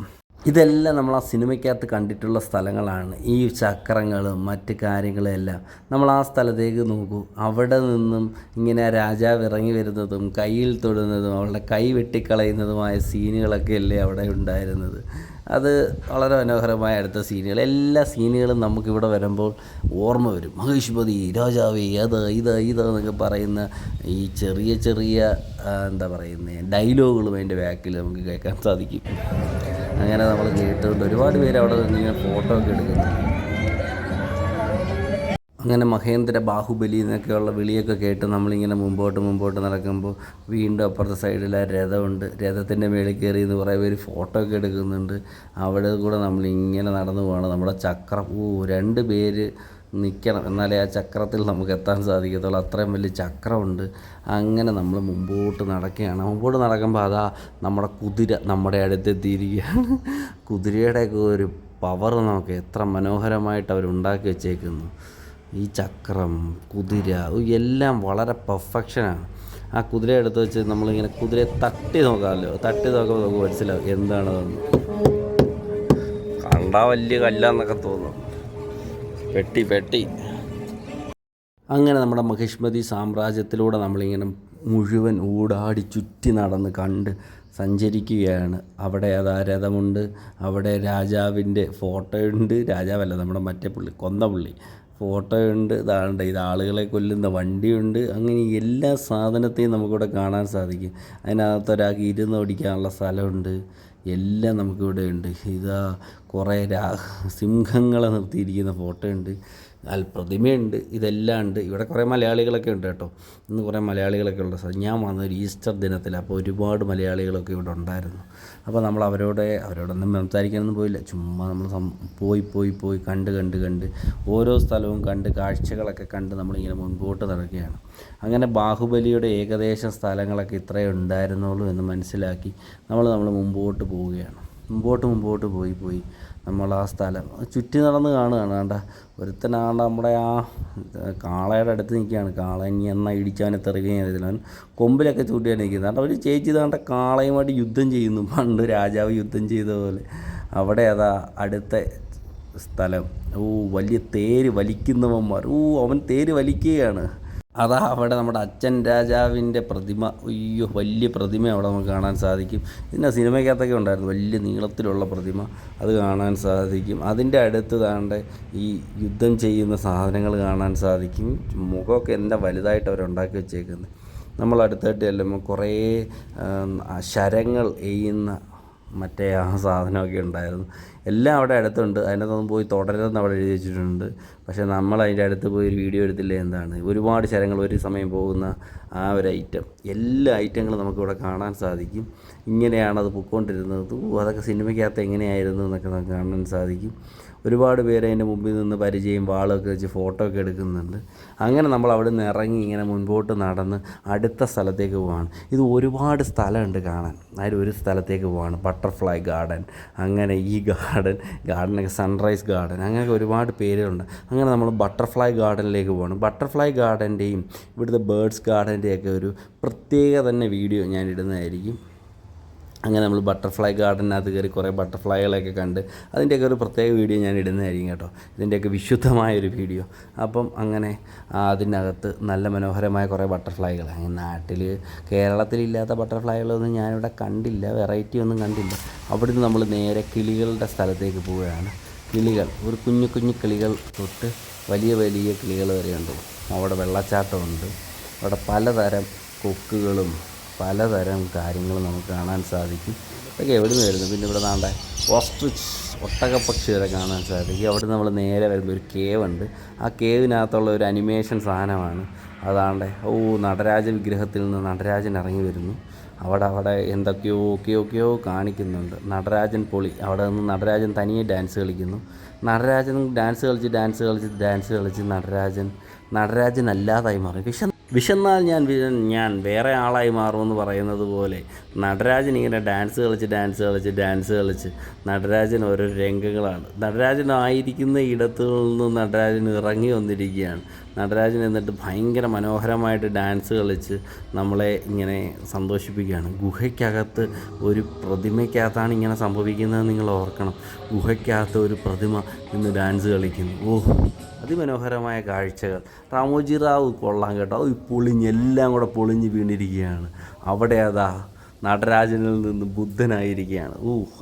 ഇതെല്ലാം നമ്മൾ ആ സിനിമയ്ക്കകത്ത് കണ്ടിട്ടുള്ള സ്ഥലങ്ങളാണ്. ഈ ചക്രങ്ങളും മറ്റ് കാര്യങ്ങളും എല്ലാം നമ്മൾ ആ സ്ഥലത്തേക്ക് നോക്കൂ. അവിടെ നിന്നും ഇങ്ങനെ രാജാവ് ഇറങ്ങി വരുന്നതും കയ്യിൽ തൊടുന്നതും അവളുടെ കൈ വെട്ടിക്കളയുന്നതുമായ സീനുകളൊക്കെ അല്ലേ അവിടെ ഉണ്ടായിരുന്നത്. അത് വളരെ മനോഹരമായ അടുത്ത സീനുകൾ. എല്ലാ സീനുകളും നമുക്കിവിടെ വരുമ്പോൾ ഓർമ്മ വരും. മഹിഷ്മതി രാജാവേ ഇത് എന്നൊക്കെ പറയുന്ന ഈ ചെറിയ എന്താ പറയുന്നത് ഡയലോഗുകളും അതിൻ്റെ ബാക്കിൽ നമുക്ക് കേൾക്കാൻ സാധിക്കും. അങ്ങനെ നമ്മൾ കേട്ടുകൊണ്ട് ഒരുപാട് പേര് അവിടെ നിന്ന് ഇങ്ങനെ ഫോട്ടോ ഒക്കെ എടുക്കുന്നു. അങ്ങനെ മഹേന്ദ്ര ബാഹുബലി എന്നൊക്കെയുള്ള വിളിയൊക്കെ കേട്ട് നമ്മളിങ്ങനെ മുമ്പോട്ട് നടക്കുമ്പോൾ വീണ്ടും അപ്പുറത്തെ സൈഡിൽ ആ രഥമുണ്ട്. രഥത്തിൻ്റെ മേളിൽ കയറി എന്ന് കുറേ പേര് ഫോട്ടോ ഒക്കെ എടുക്കുന്നുണ്ട്. അവിടെ കൂടെ നമ്മളിങ്ങനെ നടന്നു പോകണം. നമ്മുടെ ചക്രം 2 പേര് നിൽക്കണം, എന്നാലേ ആ ചക്രത്തിൽ നമുക്ക് എത്താൻ സാധിക്കത്തുള്ളൂ. അത്രയും വലിയ ചക്രമുണ്ട്. അങ്ങനെ നമ്മൾ മുമ്പോട്ട് നടക്കുകയാണ്. മുമ്പോട്ട് നടക്കുമ്പോൾ അതാ നമ്മുടെ കുതിര നമ്മുടെ അടുത്തെത്തിയിരിക്കുകയാണ്. കുതിരയുടെയൊക്കെ ഒരു പവർ നമുക്ക് എത്ര മനോഹരമായിട്ട് അവരുണ്ടാക്കി വെച്ചേക്കുന്നു. ഈ ചക്രം, കുതിര എല്ലാം വളരെ പെർഫെക്ഷനാണ്. ആ കുതിര എടുത്ത് വെച്ച് നമ്മളിങ്ങനെ കുതിരയെ തട്ടി നോക്കാമല്ലോ. തട്ടി നോക്കുമ്പോൾ നമുക്ക് മനസ്സിലാവും എന്താണതെന്ന്. കണ്ടാൽ വലിയ കല്ലാന്നൊക്കെ തോന്നും. പെട്ടി അങ്ങനെ നമ്മുടെ മഹിഷ്മതി സാമ്രാജ്യത്തിലൂടെ നമ്മളിങ്ങനെ മുഴുവൻ ഊടാടി ചുറ്റി നടന്ന് കണ്ട് സഞ്ചരിക്കുകയാണ്. അവിടെ അതാ രഥമുണ്ട്, അവിടെ രാജാവിൻ്റെ ഫോട്ടോയുണ്ട്. രാജാവല്ല, നമ്മുടെ മറ്റേ പുള്ളി, കൊന്ന പുള്ളി ഫോട്ടോയുണ്ട്. ഇത് ആളുകളെ കൊല്ലുന്ന വണ്ടിയുണ്ട്. അങ്ങനെ എല്ലാ സാധനത്തെയും നമുക്കിവിടെ കാണാൻ സാധിക്കും. അതിനകത്ത് ഒരാൾക്ക് ഇരുന്ന് ഓടിക്കാനുള്ള സ്ഥലമുണ്ട്. എല്ലാം നമുക്കിവിടെ ഉണ്ട്. ഇതാ കുറേ സിംഹങ്ങളെ നിർത്തിയിരിക്കുന്ന ഫോട്ടോ ഉണ്ട്, പ്രതിമയുണ്ട്, ഇതെല്ലാം ഉണ്ട്. ഇവിടെ കുറേ മലയാളികളൊക്കെ ഉണ്ട് കേട്ടോ. ഇന്ന് കുറേ മലയാളികളൊക്കെ ഉള്ള സ്ഥലം. ഞാൻ വന്നൊരു ഈസ്റ്റർ ദിനത്തിൽ, അപ്പോൾ ഒരുപാട് മലയാളികളൊക്കെ ഇവിടെ ഉണ്ടായിരുന്നു. അപ്പോൾ നമ്മൾ അവരോടൊന്നും സംസാരിക്കാനൊന്നും പോയില്ല. ചുമ്മാ നമ്മൾ പോയി കണ്ട് ഓരോ സ്ഥലവും കണ്ട് കാഴ്ചകളൊക്കെ കണ്ട് നമ്മളിങ്ങനെ മുൻപോട്ട് നടക്കുകയാണ്. അങ്ങനെ ബാഹുബലിയുടെ ഏകദേശം സ്ഥലങ്ങളൊക്കെ ഇത്രയേ ഉണ്ടായിരുന്നുള്ളൂ എന്ന് മനസ്സിലാക്കി നമ്മൾ മുമ്പോട്ട് പോവുകയാണ്. മുമ്പോട്ട് പോയി നമ്മൾ ആ സ്ഥലം ചുറ്റി നടന്ന് കാണുകയാണ്. വേണ്ട ഒരുത്തനാണ്ട് നമ്മുടെ ആ കാളയുടെ അടുത്ത് നിൽക്കുകയാണ്. കാള ഇനി ഇടിച്ചവനെ തെറുകയും ചെയ്തില്ല. കൊമ്പിലൊക്കെ ചൂട്ടിയാണ് നിൽക്കുന്നത്. ഒരു ചേച്ചി ഇതാണ്ട് കാളയുമായിട്ട് യുദ്ധം ചെയ്യുന്നു, പണ്ട് രാജാവ് യുദ്ധം ചെയ്ത പോലെ. അവിടെ അതാ അടുത്ത സ്ഥലം. വലിയ തേര് വലിക്കുന്നവന്മാർ. അവൻ തേര് വലിക്കുകയാണ്. അതാ അവിടെ നമ്മുടെ അച്ഛൻ രാജാവിൻ്റെ പ്രതിമ. വലിയ പ്രതിമ അവിടെ നമുക്ക് കാണാൻ സാധിക്കും. ഇതിൻ്റെ സിനിമയ്ക്കകത്തൊക്കെ ഉണ്ടായിരുന്നു, വലിയ നീളത്തിലുള്ള പ്രതിമ. അത് കാണാൻ സാധിക്കും. അതിൻ്റെ അടുത്ത് താണ്ട് ഈ യുദ്ധം ചെയ്യുന്ന സാധനങ്ങൾ കാണാൻ സാധിക്കും. മുഖമൊക്കെ എന്താ വലുതായിട്ട് അവരുണ്ടാക്കി വെച്ചേക്കുന്നത്. നമ്മൾ അടുത്തായിട്ട് ചെല്ലുമ്പോൾ കുറേ ശരങ്ങൾ എയ്യുന്ന മറ്റേ ആ സാധനമൊക്കെ ഉണ്ടായിരുന്നു. എല്ലാം അവിടെ അടുത്തുണ്ട്. അതിനകത്തൊന്നും പോയി തുടരുതെന്ന് അവിടെ എഴുതി വെച്ചിട്ടുണ്ട്. പക്ഷേ നമ്മൾ അതിൻ്റെ അടുത്ത് പോയി ഒരു വീഡിയോ എടുത്തില്ല. എന്താണ് ഒരുപാട് ശരങ്ങൾ ഒരു സമയം പോകുന്ന ആ ഒരു ഐറ്റം, എല്ലാ ഐറ്റങ്ങളും നമുക്കിവിടെ കാണാൻ സാധിക്കും. ഇങ്ങനെയാണ് അത് പൊയ്ക്കൊണ്ടിരുന്നത്. അതൊക്കെ സിനിമയ്ക്കകത്ത് എങ്ങനെയായിരുന്നു എന്നൊക്കെ നമുക്ക് കാണാൻ സാധിക്കും. ഒരുപാട് പേര് അതിൻ്റെ മുമ്പിൽ നിന്ന് പരിചയം വാളൊക്കെ വെച്ച് ഫോട്ടോ ഒക്കെ എടുക്കുന്നുണ്ട്. അങ്ങനെ നമ്മൾ അവിടെ നിന്ന് ഇറങ്ങി ഇങ്ങനെ മുൻപോട്ട് നടന്ന് അടുത്ത സ്ഥലത്തേക്ക് പോവാണ്. ഇത് ഒരുപാട് സ്ഥലമുണ്ട് കാണാൻ. ഒരു സ്ഥലത്തേക്ക് പോവാണ്, ബട്ടർഫ്ലൈ ഗാർഡൻ. അങ്ങനെ ഈ ഗാർഡനൊക്കെ സൺറൈസ് ഗാർഡൻ, അങ്ങനെയൊക്കെ ഒരുപാട് പേരുകളുണ്ട്. അങ്ങനെ നമ്മൾ ബട്ടർഫ്ലൈ ഗാർഡനിലേക്ക് പോവാണ്. ബട്ടർഫ്ലൈ ഗാർഡൻ്റെയും ഇവിടുത്തെ ബേർഡ്സ് ഗാർഡൻ്റെയൊക്കെ ഒരു പ്രത്യേക തന്നെ വീഡിയോ ഞാൻ ഇടുന്നതായിരിക്കും. അങ്ങനെ നമ്മൾ ബട്ടർഫ്ലൈ ഗാർഡനകത്ത് കയറി കുറേ ബട്ടർഫ്ലൈകളൊക്കെ കണ്ട് അതിൻ്റെയൊക്കെ ഒരു പ്രത്യേക വീഡിയോ ഞാൻ ഇടുന്നതായിരിക്കും കേട്ടോ, ഇതിൻ്റെയൊക്കെ വിശുദ്ധമായൊരു വീഡിയോ. അപ്പം അങ്ങനെ അതിനകത്ത് നല്ല മനോഹരമായ കുറേ ബട്ടർഫ്ലൈകൾ, നാട്ടിൽ കേരളത്തിലില്ലാത്ത ബട്ടർഫ്ലൈകളൊന്നും ഞാനിവിടെ കണ്ടില്ല, വെറൈറ്റി ഒന്നും കണ്ടില്ല. അവിടുന്ന് നമ്മൾ നേരെ കിളികളുടെ സ്ഥലത്തേക്ക് പോവുകയാണ്. കിളികൾ, ഒരു കുഞ്ഞു കുഞ്ഞു കിളികൾ തൊട്ട് വലിയ വലിയ കിളികൾ വരെയുണ്ട്. അവിടെ വെള്ളച്ചാട്ടമുണ്ട്, അവിടെ പലതരം കൊക്കുകളും പലതരം കാര്യങ്ങളും നമുക്ക് കാണാൻ സാധിക്കും. ഇതൊക്കെ എവിടെ നിന്ന് വരുന്നു? പിന്നെ ഇവിടെ നാണ്ട ഓസ്ട്രിച്ച് ഒട്ടകപ്പക്ഷി വരെ കാണാൻ സാധിക്കും. അവിടെ നമ്മൾ നേരെ വരുമ്പോൾ ഒരു കേവ് ഉണ്ട്. ആ കേവിനകത്തുള്ള ഒരു അനിമേഷൻ സാധനമാണ് അതാണ്ട്. നടരാജ വിഗ്രഹത്തിൽ നിന്ന് നടരാജൻ ഇറങ്ങി വരുന്നു. അവിടെ എന്തൊക്കെയോ കാണിക്കുന്നുണ്ട്. നടരാജൻ പൊളി. അവിടെ നിന്ന് നടരാജൻ തനിയെ ഡാൻസ് കളിക്കുന്നു. നടരാജൻ ഡാൻസ് കളിച്ച് നടരാജൻ അല്ലാതായി മാറി. വിശന്നാൽ ഞാൻ വേറെ ആളായി മാറുമെന്ന് പറയുന്നത് പോലെ നടരാജൻ ഇങ്ങനെ ഡാൻസ് കളിച്ച് നടരാജൻ ഓരോ രംഗങ്ങളാണ്. നടരാജൻ ആയിരിക്കുന്ന ഇടത്തു നിന്ന് നടരാജൻ ഇറങ്ങി വന്നിരിക്കുകയാണ്. നടരാജൻ എന്നിട്ട് ഭയങ്കര മനോഹരമായിട്ട് ഡാൻസ് കളിച്ച് നമ്മളെ ഇങ്ങനെ സന്തോഷിപ്പിക്കുകയാണ്. ഗുഹയ്ക്കകത്ത് ഒരു പ്രതിമയ്ക്കകത്താണ് ഇങ്ങനെ സംഭവിക്കുന്നത്, നിങ്ങൾ ഓർക്കണം. ഗുഹയ്ക്കകത്ത് ഒരു പ്രതിമ ഇന്ന് ഡാൻസ് കളിക്കുന്നു. അതിമനോഹരമായ കാഴ്ചകൾ. റാമോജി റാവു കൊള്ളാം കേട്ടോ. എല്ലാം കൂടെ പൊളിഞ്ഞ് വീണിരിക്കുകയാണ്. അവിടെ അതാ നടരാജനിൽ നിന്ന് ബുദ്ധനായിരിക്കുകയാണ്.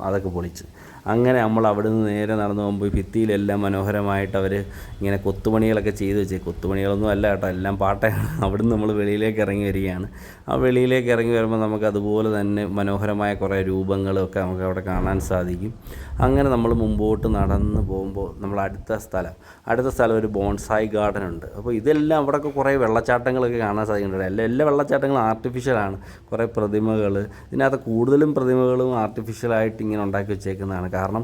അതൊക്കെ പൊളിച്ച്. അങ്ങനെ നമ്മൾ അവിടെ നിന്ന് നേരെ നടന്നു പോകുമ്പോൾ ഭിത്തിയിലെല്ലാം മനോഹരമായിട്ട് അവർ ഇങ്ങനെ കൊത്തുപണികളൊക്കെ ചെയ്ത് വെച്ചേ. കൊത്തുപണികളൊന്നും അല്ല കേട്ടോ, എല്ലാം പാട്ടയാണ്. അവിടെ നിന്ന് നമ്മൾ വെളിയിലേക്ക് ഇറങ്ങി വരികയാണ്. ആ വെളിയിലേക്ക് ഇറങ്ങി വരുമ്പോൾ നമുക്ക് അതുപോലെ തന്നെ മനോഹരമായ കുറേ രൂപങ്ങളൊക്കെ നമുക്ക് അവിടെ കാണാൻ സാധിക്കും. അങ്ങനെ നമ്മൾ മുമ്പോട്ട് നടന്ന് പോകുമ്പോൾ നമ്മൾ അടുത്ത സ്ഥലം ഒരു ബോൺസായി ഗാർഡൻ ഉണ്ട്. അപ്പോൾ ഇതെല്ലാം അവിടെയൊക്കെ കുറേ വെള്ളച്ചാട്ടങ്ങളൊക്കെ കാണാൻ സാധിക്കുന്നുണ്ട്. എല്ലാ വെള്ളച്ചാട്ടങ്ങളും ആർട്ടിഫിഷ്യലാണ്. കുറേ പ്രതിമകൾ, ഇതിനകത്ത് കൂടുതലും പ്രതിമകളും ആർട്ടിഫിഷ്യലായിട്ട് ഇങ്ങനെ ഉണ്ടാക്കി വെച്ചേക്കുന്നതാണ്. കാരണം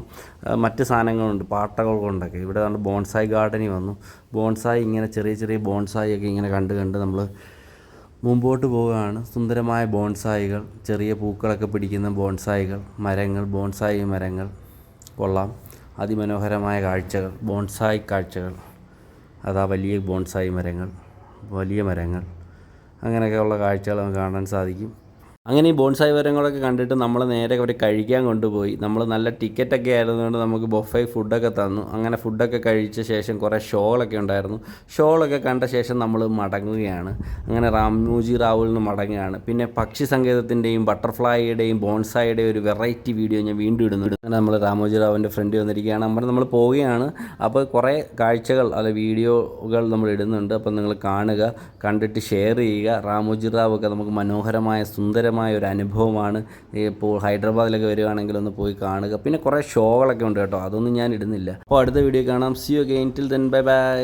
മറ്റ് സാധനങ്ങളുണ്ട്, പാട്ടകൾ കൊണ്ടൊക്കെ. ഇവിടെ കണ്ട് ബോൺസായി ഗാർഡനിൽ വന്നു. ബോൺസായി ഇങ്ങനെ ചെറിയ ബോൺസായി ഒക്കെ ഇങ്ങനെ കണ്ട് നമ്മൾ മുമ്പോട്ട് പോവുകയാണ്. സുന്ദരമായ ബോൺസായികൾ, ചെറിയ പൂക്കളൊക്കെ പിടിക്കുന്ന ബോൺസായികൾ, ബോൺസായി മരങ്ങൾ കൊള്ളാം. അതിമനോഹരമായ കാഴ്ചകൾ, ബോൺസായി കാഴ്ചകൾ. അതാ വലിയ ബോൺസായി മരങ്ങൾ, വലിയ മരങ്ങൾ, അങ്ങനെയൊക്കെയുള്ള കാഴ്ചകൾ നമുക്ക് കാണാൻ സാധിക്കും. അങ്ങനെ ഈ ബോൺസായി മരങ്ങളൊക്കെ കണ്ടിട്ട് നമ്മൾ നേരെ അവർ കഴിക്കാൻ കൊണ്ടുപോയി. നമ്മൾ നല്ല ടിക്കറ്റൊക്കെ ആയിരുന്നുകൊണ്ട് നമുക്ക് ബൊഫേ ഫുഡൊക്കെ തന്നു. അങ്ങനെ ഫുഡൊക്കെ കഴിച്ച ശേഷം കുറേ ഷോകളൊക്കെ ഉണ്ടായിരുന്നു. ഷോകളൊക്കെ കണ്ട ശേഷം നമ്മൾ മടങ്ങുകയാണ്. അങ്ങനെ റാമോജി റാവുവിൽ നിന്ന് മടങ്ങുകയാണ്. പിന്നെ പക്ഷി സങ്കേതത്തിൻ്റെയും ബട്ടർഫ്ലൈയുടെയും ബോൺസായിയുടെയും ഒരു വെറൈറ്റി വീഡിയോ ഞാൻ വീണ്ടും ഇടുന്നുണ്ട്. അങ്ങനെ നമ്മൾ റാമോജി റാവുവിൻ്റെ ഫ്രണ്ട് വന്നിരിക്കുകയാണ്. അങ്ങനെ നമ്മൾ പോവുകയാണ്. അപ്പോൾ കുറേ കാഴ്ചകൾ വീഡിയോകൾ നമ്മൾ ഇടുന്നുണ്ട്. അപ്പോൾ നിങ്ങൾ കാണുക, കണ്ടിട്ട് ഷെയർ ചെയ്യുക. റാമോജി റാവൊക്കെ നമുക്ക് മനോഹരമായ സുന്ദരമായ ഒരു അനുഭവമാണ്. ഇപ്പോൾ ഹൈദരാബാദിലൊക്കെ വരുവാണെങ്കിൽ ഒന്ന് പോയി കാണുക. പിന്നെ കുറേ ഷോകളൊക്കെ ഉണ്ട് കേട്ടോ, അതൊന്നും ഞാൻ ഇടുന്നില്ല. അപ്പോൾ അടുത്ത വീഡിയോ കാണാം. See you again. Till then bye by.